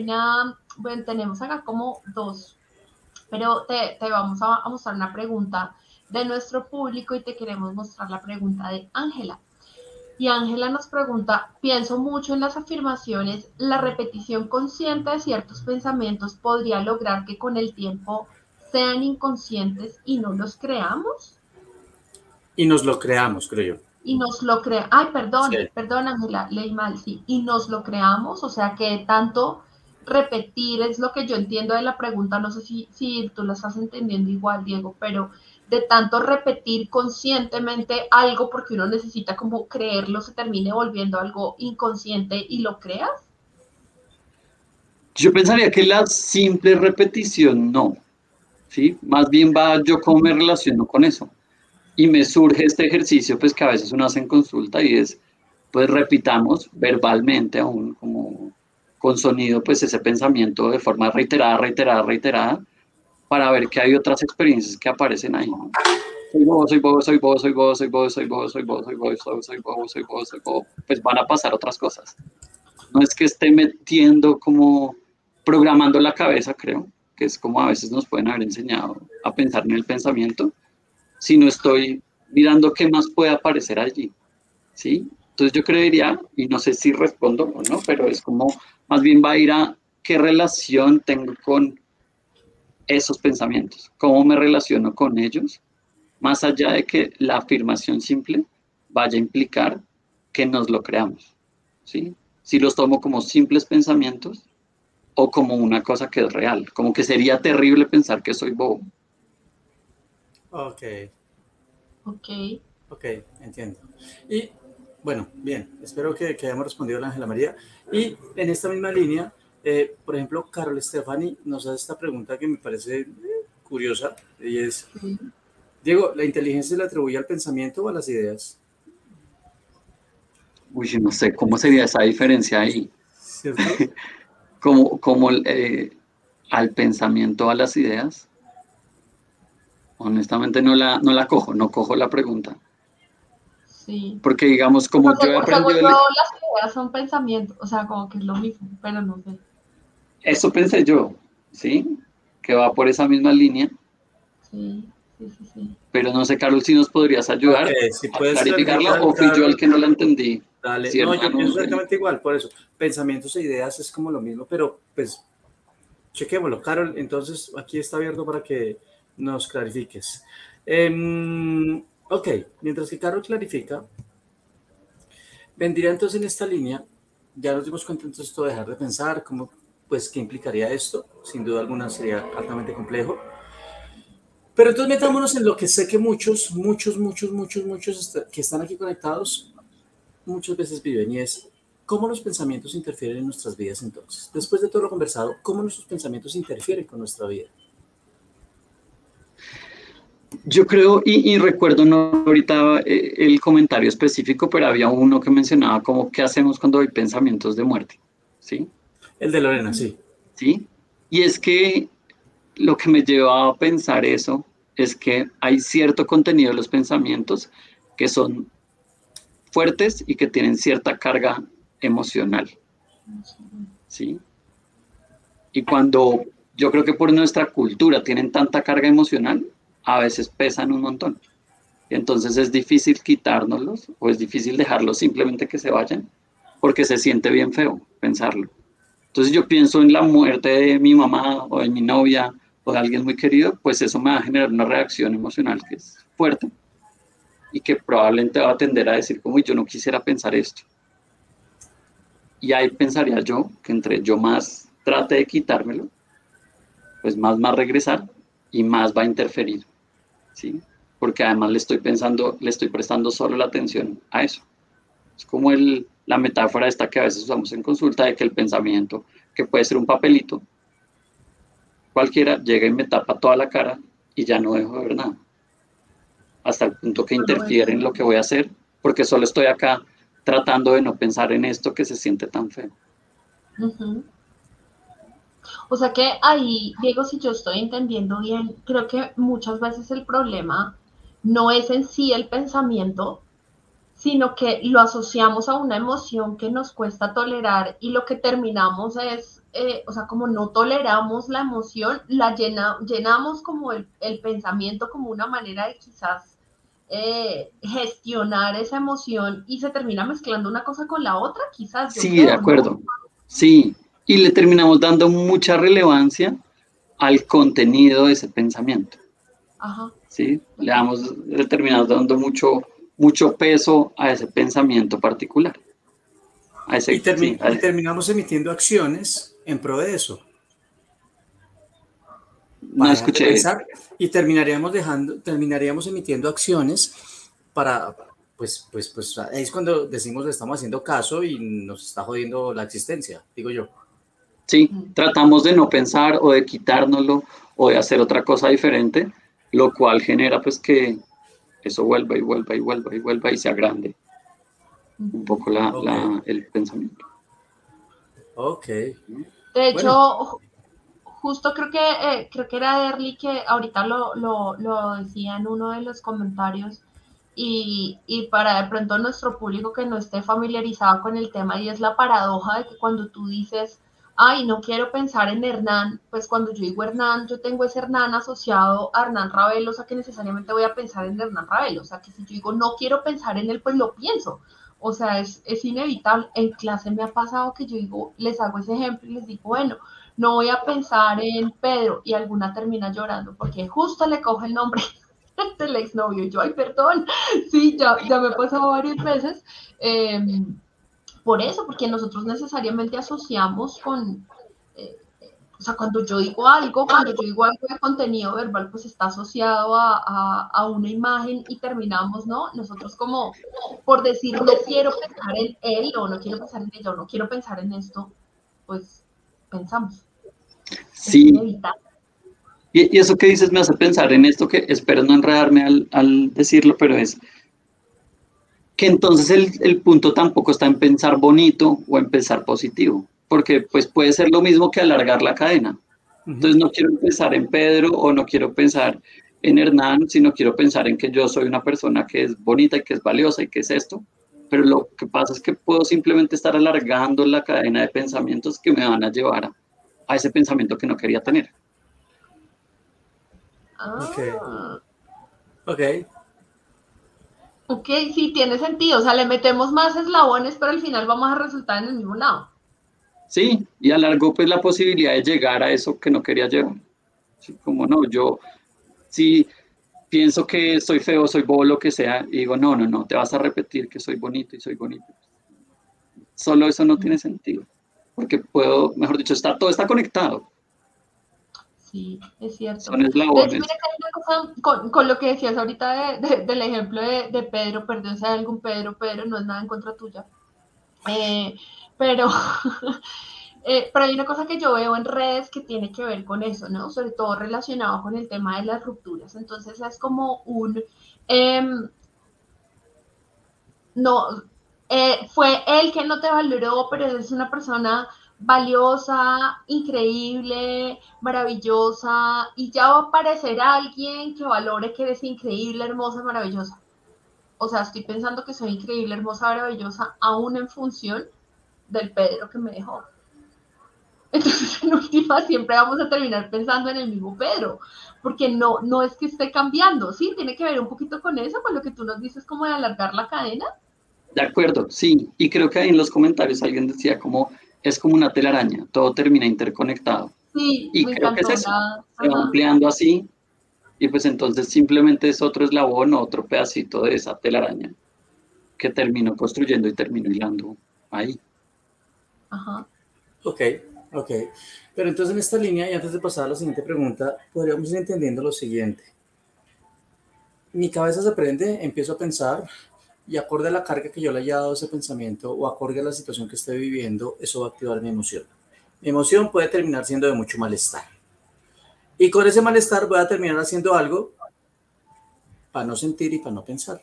bueno, tenemos acá como dos pero te vamos a mostrar una pregunta de nuestro público y te queremos mostrar la pregunta de Ángela. Y Ángela nos pregunta, pienso mucho en las afirmaciones, ¿la repetición consciente de ciertos pensamientos podría lograr que con el tiempo sean inconscientes y no los creamos? Y nos lo creamos, creo yo. Y nos lo creamos, ay, Sí. perdón Ángela, leí mal, sí, y nos lo creamos, o sea que tanto repetir es lo que yo entiendo de la pregunta, no sé si tú la estás entendiendo igual, Diego, pero de tanto repetir conscientemente algo porque uno necesita como creerlo, se termine volviendo algo inconsciente y lo creas. Yo pensaría que la simple repetición no, ¿sí? Más bien va yo cómo me relaciono con eso. Y me surge este ejercicio, pues que a veces uno hace en consulta y es, pues repitamos verbalmente aún como con sonido, pues ese pensamiento de forma reiterada, reiterada, reiterada, para ver que hay otras experiencias que aparecen ahí, ¿no? Soy bobo, soy bobo, soy bobo, soy bobo, soy bobo, soy bobo, soy bobo, soy bobo, soy bobo, soy bobo, soy bobo, pues van a pasar otras cosas. No es que esté metiendo como programando la cabeza, creo, que es como a veces nos pueden haber enseñado a pensar en el pensamiento, sino estoy mirando qué más puede aparecer allí, ¿sí? Entonces yo creería, y no sé si respondo o no, pero es como, más bien va a ir a qué relación tengo con esos pensamientos, cómo me relaciono con ellos, más allá de que la afirmación simple vaya a implicar que nos lo creamos, ¿sí? Si los tomo como simples pensamientos o como una cosa que es real, como que sería terrible pensar que soy bobo. Ok, Ok. ok, entiendo. Y bueno, bien, espero que hayamos respondido a la Ángela María. Y en esta misma línea, por ejemplo, Carol Stefani nos hace esta pregunta que me parece curiosa, y es, Sí. Diego, ¿la inteligencia se le atribuye al pensamiento o a las ideas? Uy, no sé cómo sería esa diferencia ahí, ¿Cierto? como al pensamiento, a las ideas. Honestamente no la cojo, no cojo la pregunta. Sí. Porque digamos, Pero como yo he según aprendido, yo, las ideas son pensamientos, o sea, como que es lo mismo, pero no sé. eso pensé yo, ¿sí? Que va por esa misma línea, Sí, sí, sí, sí. pero no sé, Carol, si nos podrías Ok, ayudar si a puedes clarificarla clarificar, o fui yo el Carol, que no la entendí. dale. No, ¿Cierto? yo pienso exactamente igual, por eso. Pensamientos e ideas es como lo mismo, pero pues chequémoslo. Carol, entonces aquí está abierto para que nos clarifiques. Ok, mientras que Carol clarifica, vendría entonces en esta línea, ya nos dimos cuenta entonces de dejar de pensar, cómo, pues, qué implicaría esto, sin duda alguna sería altamente complejo. Pero entonces metámonos en lo que sé que muchos que están aquí conectados muchas veces viven, y es cómo los pensamientos interfieren en nuestras vidas entonces. Después de todo lo conversado, ¿cómo nuestros pensamientos interfieren con nuestra vida? Yo creo, y recuerdo no ahorita el comentario específico, pero había uno que mencionaba como qué hacemos cuando hay pensamientos de muerte, ¿sí? El de Lorena, sí. ¿Sí? Y es que lo que me llevaba a pensar eso es que hay cierto contenido de los pensamientos que son fuertes y que tienen cierta carga emocional, ¿sí? Y cuando yo creo que por nuestra cultura tienen tanta carga emocional, a veces pesan un montón. Entonces es difícil quitárnoslos o es difícil dejarlos simplemente que se vayan porque se siente bien feo pensarlo. Entonces yo pienso en la muerte de mi mamá o de mi novia o de alguien muy querido, pues eso me va a generar una reacción emocional que es fuerte y que probablemente va a tender a decir como yo no quisiera pensar esto. Y ahí pensaría yo que entre yo más trate de quitármelo, pues más va a regresar y más va a interferir, ¿sí? Porque además le estoy pensando, le estoy prestando solo la atención a eso. Es como la metáfora esta que a veces usamos en consulta de que el pensamiento, que puede ser un papelito, cualquiera llega y me tapa toda la cara y ya no dejo de ver nada. Hasta el punto que Solo interfiere eso. en lo que voy a hacer, porque solo estoy acá tratando de no pensar en esto que se siente tan feo. Ujú. O sea que ahí, Diego, si yo estoy entendiendo bien, creo que muchas veces el problema no es en sí el pensamiento, sino que lo asociamos a una emoción que nos cuesta tolerar y lo que terminamos es, o sea, como no toleramos la emoción, llenamos como el pensamiento como una manera de quizás gestionar esa emoción y se termina mezclando una cosa con la otra, quizás yo Sí, creo, de acuerdo. ¿no? Sí, y le terminamos dando mucha relevancia al contenido de ese pensamiento. Ajá. ¿Sí? Le terminamos dando mucho peso a ese pensamiento particular. Y terminamos emitiendo acciones en pro de eso. No escuché. Pensar, y terminaríamos emitiendo acciones para, pues es cuando decimos le estamos haciendo caso y nos está jodiendo la existencia, digo yo. Sí, tratamos de no pensar o de quitárnoslo o de hacer otra cosa diferente, lo cual genera pues que eso vuelva y vuelva y vuelva y vuelva y se agrande un poco el pensamiento. Ok. De hecho, justo creo que era Derly que ahorita lo decía en uno de los comentarios y para de pronto nuestro público que no esté familiarizado con el tema, y es la paradoja de que cuando tú dices, ay, no quiero pensar en Hernán, pues cuando yo digo Hernán, yo tengo ese Hernán asociado a Hernán Ravelo, o sea que necesariamente voy a pensar en Hernán Ravelo, o sea que si yo digo no quiero pensar en él, pues lo pienso. O sea, es inevitable. En clase me ha pasado que yo digo, les hago ese ejemplo y les digo, bueno, no voy a pensar en Pedro, y alguna termina llorando porque justo le coge el nombre del exnovio. Y yo, ay, perdón, sí, ya me ha pasado varias veces. Por eso, porque nosotros necesariamente asociamos con, o sea, cuando yo digo algo de contenido verbal, pues está asociado a una imagen y terminamos, ¿no? Nosotros como por decir no quiero pensar en él o no quiero pensar en ella o no quiero pensar en esto, pues pensamos. Sí. Y eso que dices me hace pensar en esto que espero no enredarme al decirlo, pero es que entonces el punto tampoco está en pensar bonito o en pensar positivo, porque pues puede ser lo mismo que alargar la cadena. Entonces no quiero pensar en Pedro o no quiero pensar en Hernán, sino quiero pensar en que yo soy una persona que es bonita y que es valiosa y que es esto, pero lo que pasa es que puedo simplemente estar alargando la cadena de pensamientos que me van a llevar a ese pensamiento que no quería tener. Ok, sí, tiene sentido. O sea, le metemos más eslabones, pero al final vamos a resultar en el mismo lado. Sí, y alargó pues la posibilidad de llegar a eso que no quería llevar. Sí, como no, yo sí pienso que soy feo, soy bobo, lo que sea, y digo, no, te vas a repetir que soy bonito y soy bonito. Solo eso no tiene sentido, porque mejor dicho, todo está conectado. Sí, es cierto. Son eslabones. De hecho, mira que hay una cosa con lo que decías ahorita del ejemplo de Pedro, perdón si hay algún Pedro, no es nada en contra tuya. Pero hay una cosa que yo veo en redes que tiene que ver con eso, ¿no? Sobre todo relacionado con el tema de las rupturas. Entonces es como fue él que no te valoró, pero es una persona valiosa, increíble, maravillosa, y ya va a aparecer alguien que valore que eres increíble, hermosa, maravillosa. O sea, estoy pensando que soy increíble, hermosa, maravillosa, aún en función del Pedro que me dejó. Entonces, en última, siempre vamos a terminar pensando en el mismo Pedro, porque no es que esté cambiando, ¿sí? Tiene que ver un poquito con eso, con lo que tú nos dices, como de alargar la cadena. De acuerdo, sí, y creo que ahí en los comentarios alguien decía es como una telaraña, todo termina interconectado. Sí, y me creo encantó. que es eso, se va ampliando así, y pues entonces simplemente es otro eslabón, otro pedacito de esa telaraña que termino construyendo y termino hilando ahí. Ajá. Ok. Pero entonces en esta línea, y antes de pasar a la siguiente pregunta, podríamos ir entendiendo lo siguiente. Mi cabeza se prende, empiezo a pensar, y acorde a la carga que yo le haya dado a ese pensamiento o acorde a la situación que esté viviendo, eso va a activar mi emoción. Mi emoción puede terminar siendo de mucho malestar. Y con ese malestar voy a terminar haciendo algo para no sentir y para no pensar.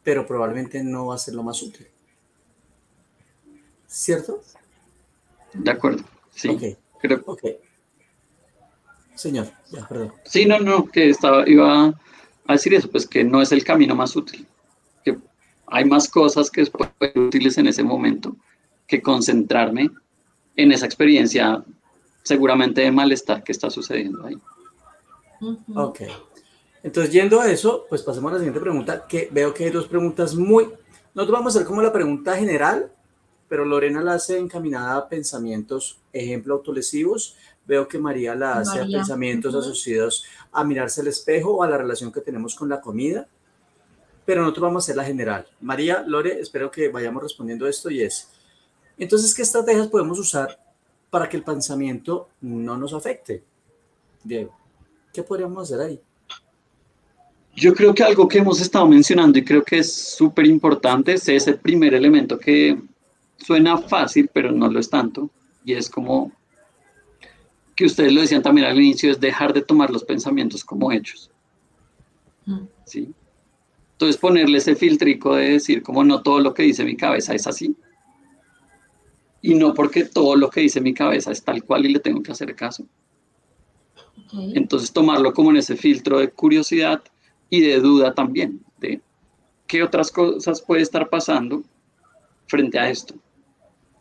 Pero probablemente no va a ser lo más útil. ¿Cierto? De acuerdo, sí. Ok. Señor, ya, perdón. Sí, no, que iba a decir eso, pues que no es el camino más útil. Que hay más cosas que pueden ser útiles en ese momento que concentrarme en esa experiencia seguramente de malestar que está sucediendo ahí. Ok. Entonces, yendo a eso, pues pasemos a la siguiente pregunta, que veo que hay dos preguntas muy... Nosotros vamos a hacer como la pregunta general, pero Lorena la hace encaminada a pensamientos, ejemplo, autolesivos. Veo que María la hace a pensamientos asociados a mirarse al espejo o a la relación que tenemos con la comida. Pero nosotros vamos a hacer la general. María, Lore, espero que vayamos respondiendo esto y es, entonces, ¿qué estrategias podemos usar para que el pensamiento no nos afecte? Diego, ¿qué podríamos hacer ahí? Yo creo que algo que hemos estado mencionando y creo que es súper importante es ese primer elemento que suena fácil, pero no lo es tanto, y es como que ustedes lo decían también al inicio, es dejar de tomar los pensamientos como hechos. ¿Sí? Entonces ponerle ese filtrico de decir como no todo lo que dice mi cabeza es así, y no porque todo lo que dice mi cabeza es tal cual y le tengo que hacer caso. Entonces tomarlo como en ese filtro de curiosidad y de duda también, de qué otras cosas puede estar pasando frente a esto.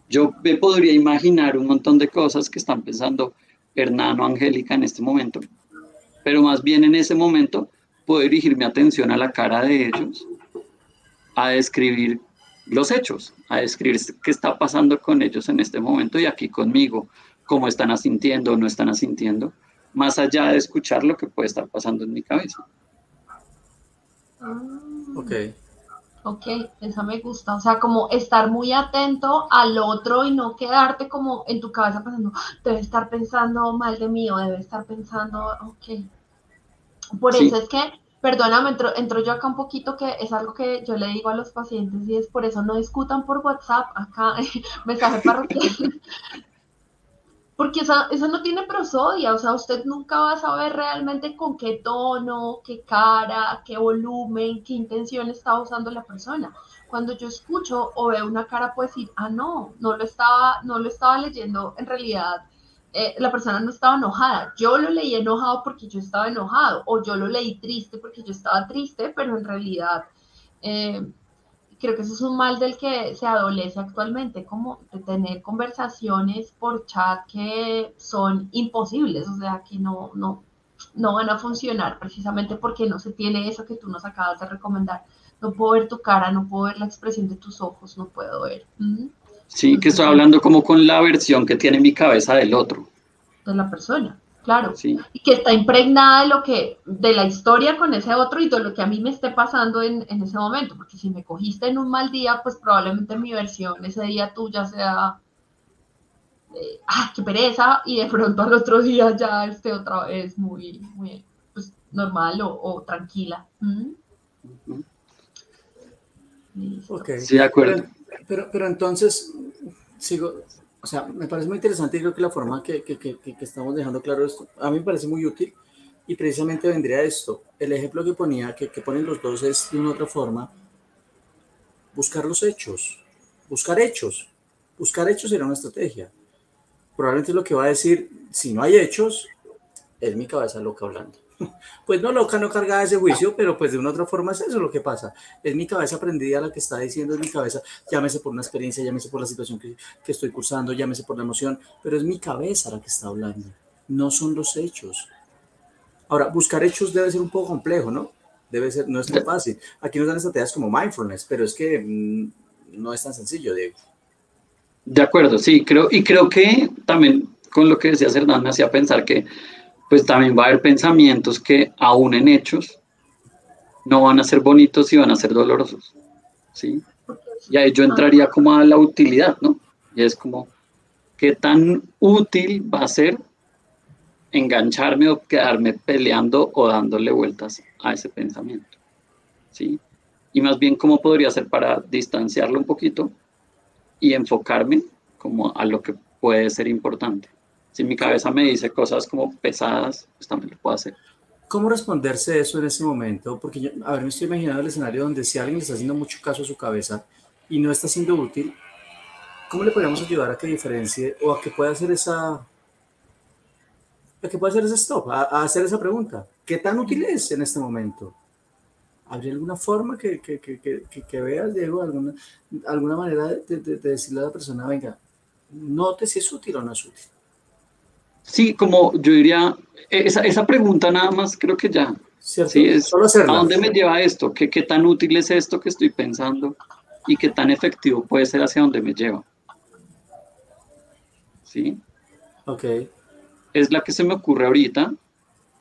Yo me podría imaginar un montón de cosas que están pensando Hernán o Angélica en este momento, pero más bien en ese momento puedo dirigir mi atención a la cara de ellos, a describir los hechos, a describir qué está pasando con ellos en este momento y aquí conmigo, cómo están asintiendo o no están asintiendo, más allá de escuchar lo que puede estar pasando en mi cabeza. Ok. Ok, esa me gusta. O sea, como estar muy atento al otro y no quedarte como en tu cabeza pensando, debe estar pensando mal de mí o debe estar pensando, ok. Por Sí. eso es que, perdóname, entro yo acá un poquito, que es algo que yo le digo a los pacientes y es por eso no discutan por WhatsApp, acá, mensaje parroquial. Porque eso no tiene prosodia, o sea, usted nunca va a saber realmente con qué tono, qué cara, qué volumen, qué intención está usando la persona. Cuando yo escucho o veo una cara, puedo decir, ah, no lo estaba leyendo, en realidad la persona no estaba enojada. Yo lo leí enojado porque yo estaba enojado, o yo lo leí triste porque yo estaba triste, pero en realidad... creo que eso es un mal del que se adolece actualmente, como de tener conversaciones por chat que son imposibles, o sea, que no van a funcionar precisamente porque no se tiene eso que tú nos acabas de recomendar. No puedo ver tu cara, no puedo ver la expresión de tus ojos, no puedo ver. Sí, que estoy hablando como con la versión que tiene mi cabeza del otro. De la persona, claro. Sí. Y que está impregnada de la historia con ese otro y de lo que a mí me esté pasando en ese momento. Porque si me cogiste en un mal día, pues probablemente mi versión ese día tuya sea, qué pereza, y de pronto al otro día ya esté otra vez muy pues, normal o tranquila. Ok. Sí, de acuerdo. Pero entonces, sigo, o sea, me parece muy interesante y creo que la forma que estamos dejando claro esto, a mí me parece muy útil y precisamente vendría esto. El ejemplo que ponía, que ponen los dos es de una otra forma, buscar los hechos, buscar hechos. Buscar hechos será una estrategia. Probablemente lo que va a decir, si no hay hechos, es mi cabeza loca hablando. Pues no loca, no cargada de ese juicio, pero pues de una otra forma es eso lo que pasa. Es mi cabeza prendida la que está diciendo, es mi cabeza, llámese por una experiencia, llámese por la situación que estoy cursando, llámese por la emoción, pero es mi cabeza la que está hablando, no son los hechos. Ahora, buscar hechos debe ser un poco complejo, ¿no? Debe ser, no es tan fácil. Aquí nos dan estrategias como mindfulness, pero es que no es tan sencillo, Diego. De acuerdo, sí, creo que también con lo que decía Hernán me hacía pensar que pues también va a haber pensamientos que aún en hechos no van a ser bonitos y van a ser dolorosos, ¿sí? Y ahí yo entraría como a la utilidad, ¿no? Y es como, ¿qué tan útil va a ser engancharme o quedarme peleando o dándole vueltas a ese pensamiento? ¿Sí? Y más bien, ¿cómo podría ser para distanciarlo un poquito y enfocarme como a lo que puede ser importante? Si mi cabeza me dice cosas como pesadas, pues también lo puedo hacer. ¿Cómo responderse eso en ese momento? Porque yo, a ver, me estoy imaginando el escenario donde si alguien le está haciendo mucho caso a su cabeza y no está siendo útil, ¿cómo le podemos ayudar a que diferencie o a que pueda hacer ese stop, a hacer esa pregunta? ¿Qué tan útil es en este momento? ¿Habría alguna forma que veas, Diego, alguna manera de decirle a la persona, venga, note si es útil o no es útil? Sí, como yo diría, esa pregunta nada más creo que ya, ¿Cierto? sí, es, Solo ¿a hacerla. dónde me lleva esto? ¿Qué tan útil es esto que estoy pensando? ¿Y qué tan efectivo puede ser hacia dónde me lleva? ¿Sí? Ok. Es la que se me ocurre ahorita.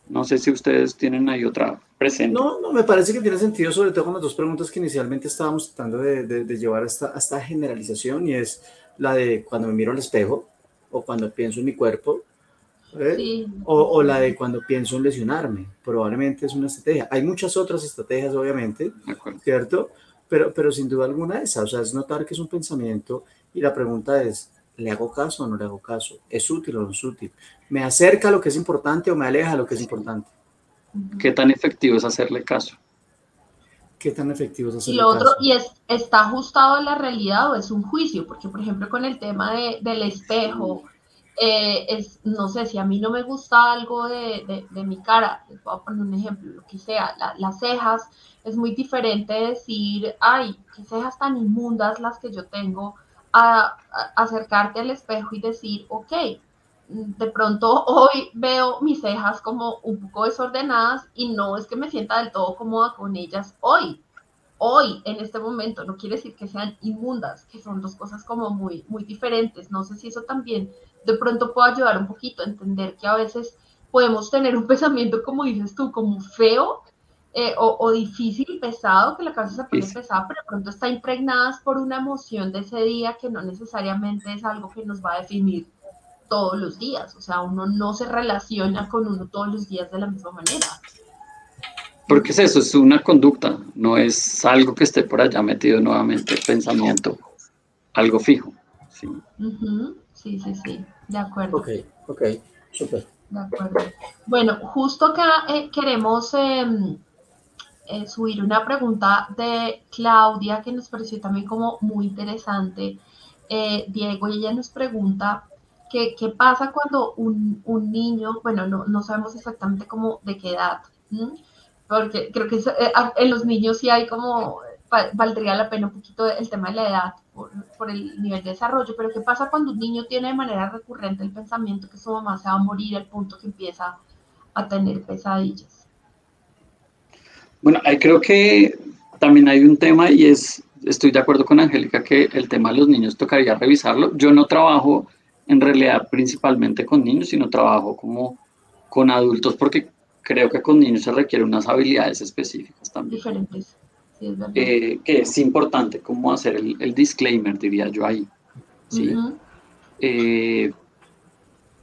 No sé si ustedes tienen ahí otra presente. No, me parece que tiene sentido, sobre todo con las dos preguntas que inicialmente estábamos tratando de llevar a esta generalización, y es la de cuando me miro al espejo o cuando pienso en mi cuerpo, Sí, o la de cuando pienso en lesionarme. Probablemente es una estrategia. Hay muchas otras estrategias, obviamente, De acuerdo. ¿cierto? Pero sin duda alguna esa, o sea, es notar que es un pensamiento y la pregunta es, ¿le hago caso o no le hago caso? ¿Es útil o no es útil? ¿Me acerca a lo que es importante o me aleja a lo que es importante? ¿Qué tan efectivo es hacerle caso? ¿Qué tan efectivo es y hacerle lo otro, caso? ¿está ajustado a la realidad o es un juicio? Porque, por ejemplo, con el tema del espejo, no sé, si a mí no me gusta algo de mi cara, les voy a poner un ejemplo, lo que sea, las cejas, es muy diferente decir, ay, qué cejas tan inmundas las que yo tengo, a acercarte al espejo y decir, ok, de pronto hoy veo mis cejas como un poco desordenadas y no es que me sienta del todo cómoda con ellas hoy, en este momento, no quiere decir que sean inmundas, que son dos cosas como muy, muy diferentes. No sé si eso también de pronto puede ayudar un poquito a entender que a veces podemos tener un pensamiento, como dices tú, como feo o difícil, pesado, que la cabeza se pone pesada, pero de pronto está impregnada por una emoción de ese día que no necesariamente es algo que nos va a definir todos los días. O sea, uno no se relaciona con uno todos los días de la misma manera. Porque es eso, es una conducta, no es algo que esté por allá metido nuevamente, pensamiento, algo fijo. Sí. Sí, de acuerdo. Ok, súper. De acuerdo. Bueno, justo acá queremos subir una pregunta de Claudia que nos pareció también como muy interesante, Diego, y ella nos pregunta qué pasa cuando un niño, bueno, no sabemos exactamente cómo de qué edad, porque creo que en los niños sí hay como, valdría la pena un poquito el tema de la edad por el nivel de desarrollo, pero qué pasa cuando un niño tiene de manera recurrente el pensamiento que su mamá se va a morir al punto que empieza a tener pesadillas. Bueno, ahí creo que también hay un tema y estoy de acuerdo con Angélica que el tema de los niños tocaría revisarlo. Yo no trabajo en realidad principalmente con niños, sino trabajo como con adultos porque creo que con niños se requieren unas habilidades específicas también. Diferentes, sí, es verdad. Que es importante como hacer el disclaimer, diría yo ahí. ¿Sí?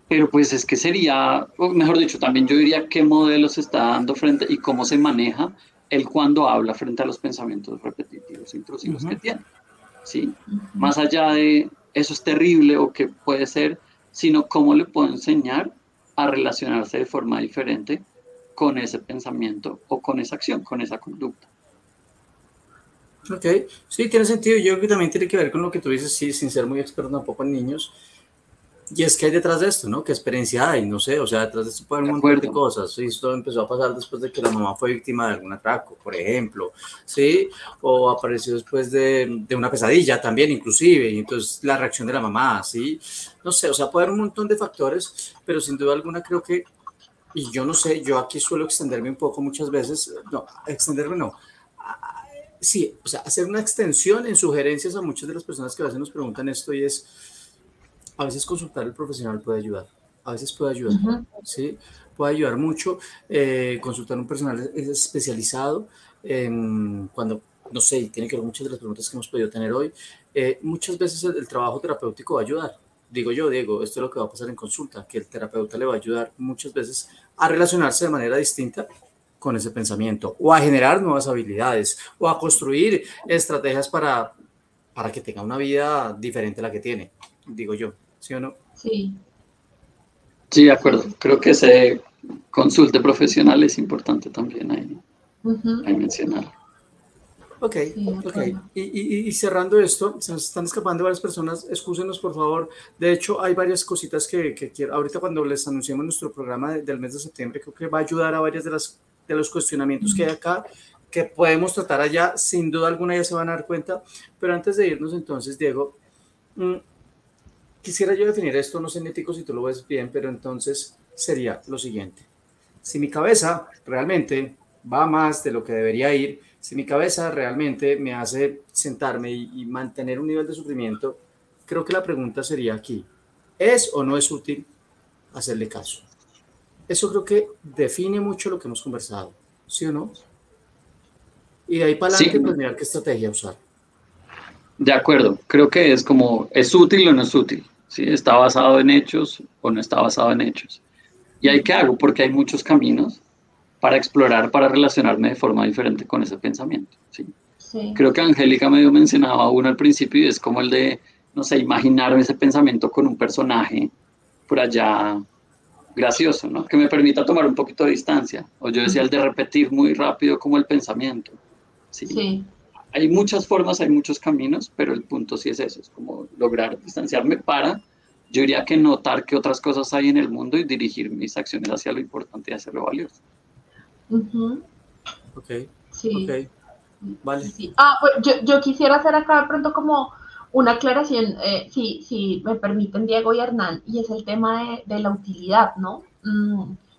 Pero pues es que sería, o mejor dicho, también yo diría qué modelos está dando frente y cómo se maneja él cuando habla frente a los pensamientos repetitivos, intrusivos que tiene. ¿Sí? Más allá de eso es terrible o qué puede ser, sino cómo le puedo enseñar a relacionarse de forma diferente con ese pensamiento o con esa acción, con esa conducta. Ok, sí, tiene sentido. Yo creo que también tiene que ver con lo que tú dices, sí, sin ser muy experto tampoco en niños. Y es que hay detrás de esto, ¿no? ¿Qué experiencia hay? No sé, o sea, detrás de esto puede haber un montón de cosas. ¿Sí? Esto empezó a pasar después de que la mamá fue víctima de algún atraco, por ejemplo, ¿sí? O apareció después de una pesadilla también, inclusive, y entonces la reacción de la mamá, ¿sí? No sé, o sea, puede haber un montón de factores, pero sin duda alguna creo que, y yo no sé, yo aquí suelo extenderme un poco muchas veces, no, extenderme no, sí, o sea, hacer una extensión en sugerencias a muchas de las personas que a veces nos preguntan esto, y es, a veces consultar al profesional puede ayudar, a veces puede ayudar, ¿sí? Puede ayudar mucho consultar a un personal especializado cuando, no sé, tiene que ver muchas de las preguntas que hemos podido tener hoy. Muchas veces el trabajo terapéutico va a ayudar. Digo yo, Diego, esto es lo que va a pasar en consulta, que el terapeuta le va a ayudar muchas veces a relacionarse de manera distinta con ese pensamiento, o a generar nuevas habilidades, o a construir estrategias para que tenga una vida diferente a la que tiene, digo yo, ¿sí o no? Sí. Sí, de acuerdo. Creo que ese consulte profesional es importante también ahí mencionar. Ok, ok. Y cerrando esto, se nos están escapando varias personas, excúsenos por favor. De hecho, hay varias cositas que quiero, ahorita cuando les anunciemos nuestro programa del mes de septiembre, creo que va a ayudar a varias de los cuestionamientos que hay acá, que podemos tratar allá, sin duda alguna ya se van a dar cuenta, pero antes de irnos entonces, Diego, quisiera yo definir esto, no sé, Nietico, si tú lo ves bien, pero entonces sería lo siguiente. Si mi cabeza realmente va más de lo que debería ir, si mi cabeza realmente me hace sentarme y mantener un nivel de sufrimiento, creo que la pregunta sería aquí, ¿es o no es útil hacerle caso? Eso creo que define mucho lo que hemos conversado, ¿sí o no? Y de ahí para adelante, pues mirar qué estrategia usar. De acuerdo, creo que es como, ¿es útil o no es útil? ¿Sí? ¿Está basado en hechos o no está basado en hechos? ¿Y ahí qué hago? Porque hay muchos caminos para explorar, para relacionarme de forma diferente con ese pensamiento. ¿Sí? Sí. Creo que Angélica medio mencionaba uno al principio y es como el de, no sé, imaginarme ese pensamiento con un personaje por allá gracioso, ¿no? Que me permita tomar un poquito de distancia. O yo decía el de repetir muy rápido como el pensamiento. ¿Sí? Sí. Hay muchas formas, hay muchos caminos, pero el punto sí es eso, es como lograr distanciarme para, yo diría que notar qué otras cosas hay en el mundo y dirigir mis acciones hacia lo importante y hacerlo valioso. Ok, sí. Ok, vale. Sí. Pues yo quisiera hacer acá de pronto como una aclaración, si me permiten, Diego y Hernán, y es el tema de la utilidad, ¿no?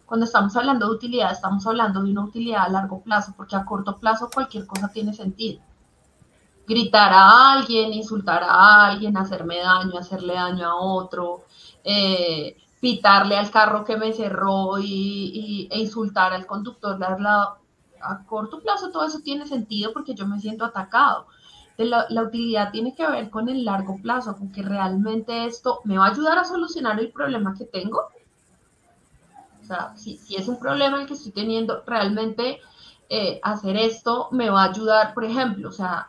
Cuando estamos hablando de utilidad, estamos hablando de una utilidad a largo plazo, porque a corto plazo cualquier cosa tiene sentido. Gritar a alguien, insultar a alguien, hacerme daño, hacerle daño a otro, pitarle al carro que me cerró e insultar al conductor de al lado. A corto plazo todo eso tiene sentido porque yo me siento atacado. La utilidad tiene que ver con el largo plazo, con que realmente esto me va a ayudar a solucionar el problema que tengo. O sea, si es un problema el que estoy teniendo, realmente hacer esto me va a ayudar, por ejemplo, o sea,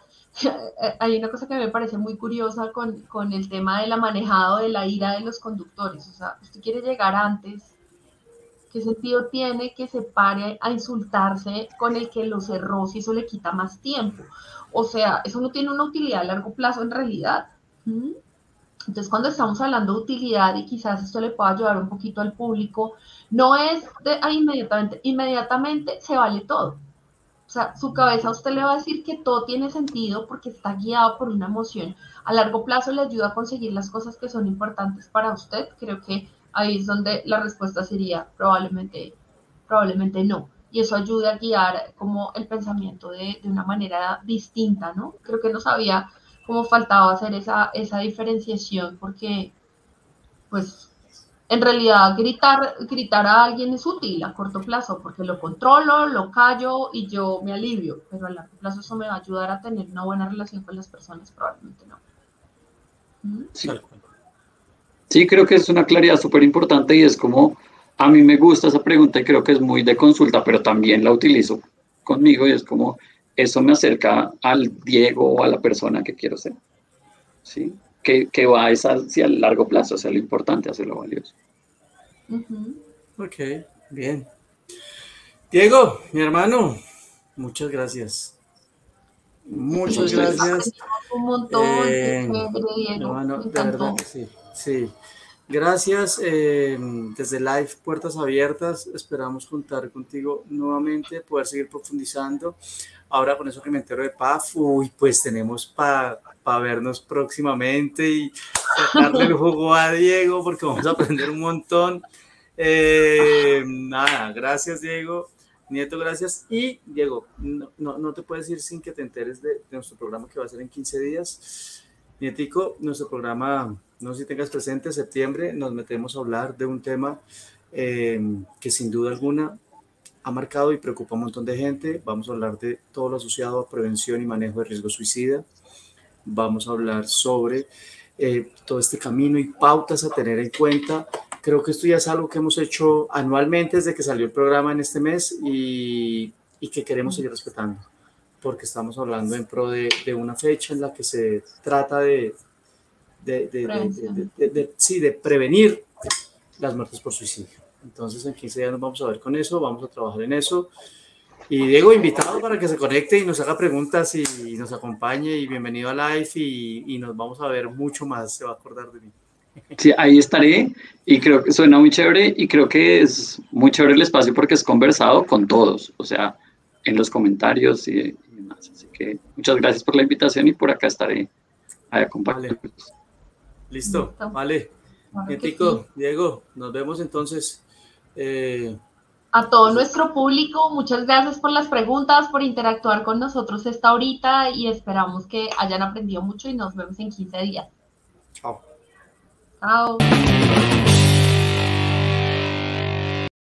hay una cosa que me parece muy curiosa con el tema de la manejada de la ira de los conductores. O sea, usted quiere llegar antes, ¿qué sentido tiene que se pare a insultarse con el que lo cerró si eso le quita más tiempo? O sea, eso no tiene una utilidad a largo plazo en realidad. Entonces, cuando estamos hablando de utilidad y quizás esto le pueda ayudar un poquito al público, no es inmediatamente se vale todo. O sea, su cabeza a usted le va a decir que todo tiene sentido porque está guiado por una emoción. A largo plazo le ayuda a conseguir las cosas que son importantes para usted. Creo que ahí es donde la respuesta sería probablemente no. Y eso ayuda a guiar como el pensamiento de una manera distinta, ¿no? Creo que nos había como faltado hacer esa diferenciación porque, pues, en realidad gritar a alguien es útil a corto plazo porque lo controlo, lo callo y yo me alivio, pero a largo plazo eso me va a ayudar a tener una buena relación con las personas, probablemente no. Sí. Sí, creo que es una claridad súper importante y es como, a mí me gusta esa pregunta y creo que es muy de consulta, pero también la utilizo conmigo y es como, eso me acerca al Diego o a la persona que quiero ser, ¿sí? Que va hacia el largo plazo, hacia lo importante, hacia lo valioso. Ok, bien. Diego, mi hermano, muchas gracias. Muchas gracias. Un montón, Diego, hermano, de verdad que sí, sí. Gracias. Desde Live Puertas Abiertas, esperamos contar contigo nuevamente, poder seguir profundizando. Ahora con eso que me entero de PAF, pues tenemos para vernos próximamente y sacarle el jugo a Diego porque vamos a aprender un montón. Nada, gracias Diego. Nieto, gracias. Y Diego, no te puedes ir sin que te enteres de nuestro programa que va a ser en 15 días. Nietico, nuestro programa, no sé si tengas presente, septiembre, nos metemos a hablar de un tema que sin duda alguna ha marcado y preocupa a un montón de gente. Vamos a hablar de todo lo asociado a prevención y manejo de riesgo suicida. Vamos a hablar sobre todo este camino y pautas a tener en cuenta. Creo que esto ya es algo que hemos hecho anualmente desde que salió el programa en este mes y que queremos seguir respetando, porque estamos hablando en pro de una fecha en la que se trata de prevenir las muertes por suicidio. Entonces en 15 días nos vamos a ver con eso, vamos a trabajar en eso. Y Diego, invitado para que se conecte y nos haga preguntas y nos acompañe, y bienvenido a Live y nos vamos a ver mucho más, se va a acordar de mí. Sí, ahí estaré y creo que suena muy chévere y creo que es muy chévere el espacio porque es conversado con todos, o sea, en los comentarios y demás. Así que muchas gracias por la invitación y por acá estaré a acompañarlos. Vale. Listo, vale. Claro que Gentico, sí. Diego, nos vemos entonces. A todo nuestro público, muchas gracias por las preguntas, por interactuar con nosotros esta horita y esperamos que hayan aprendido mucho y nos vemos en 15 días. Chao. Chao.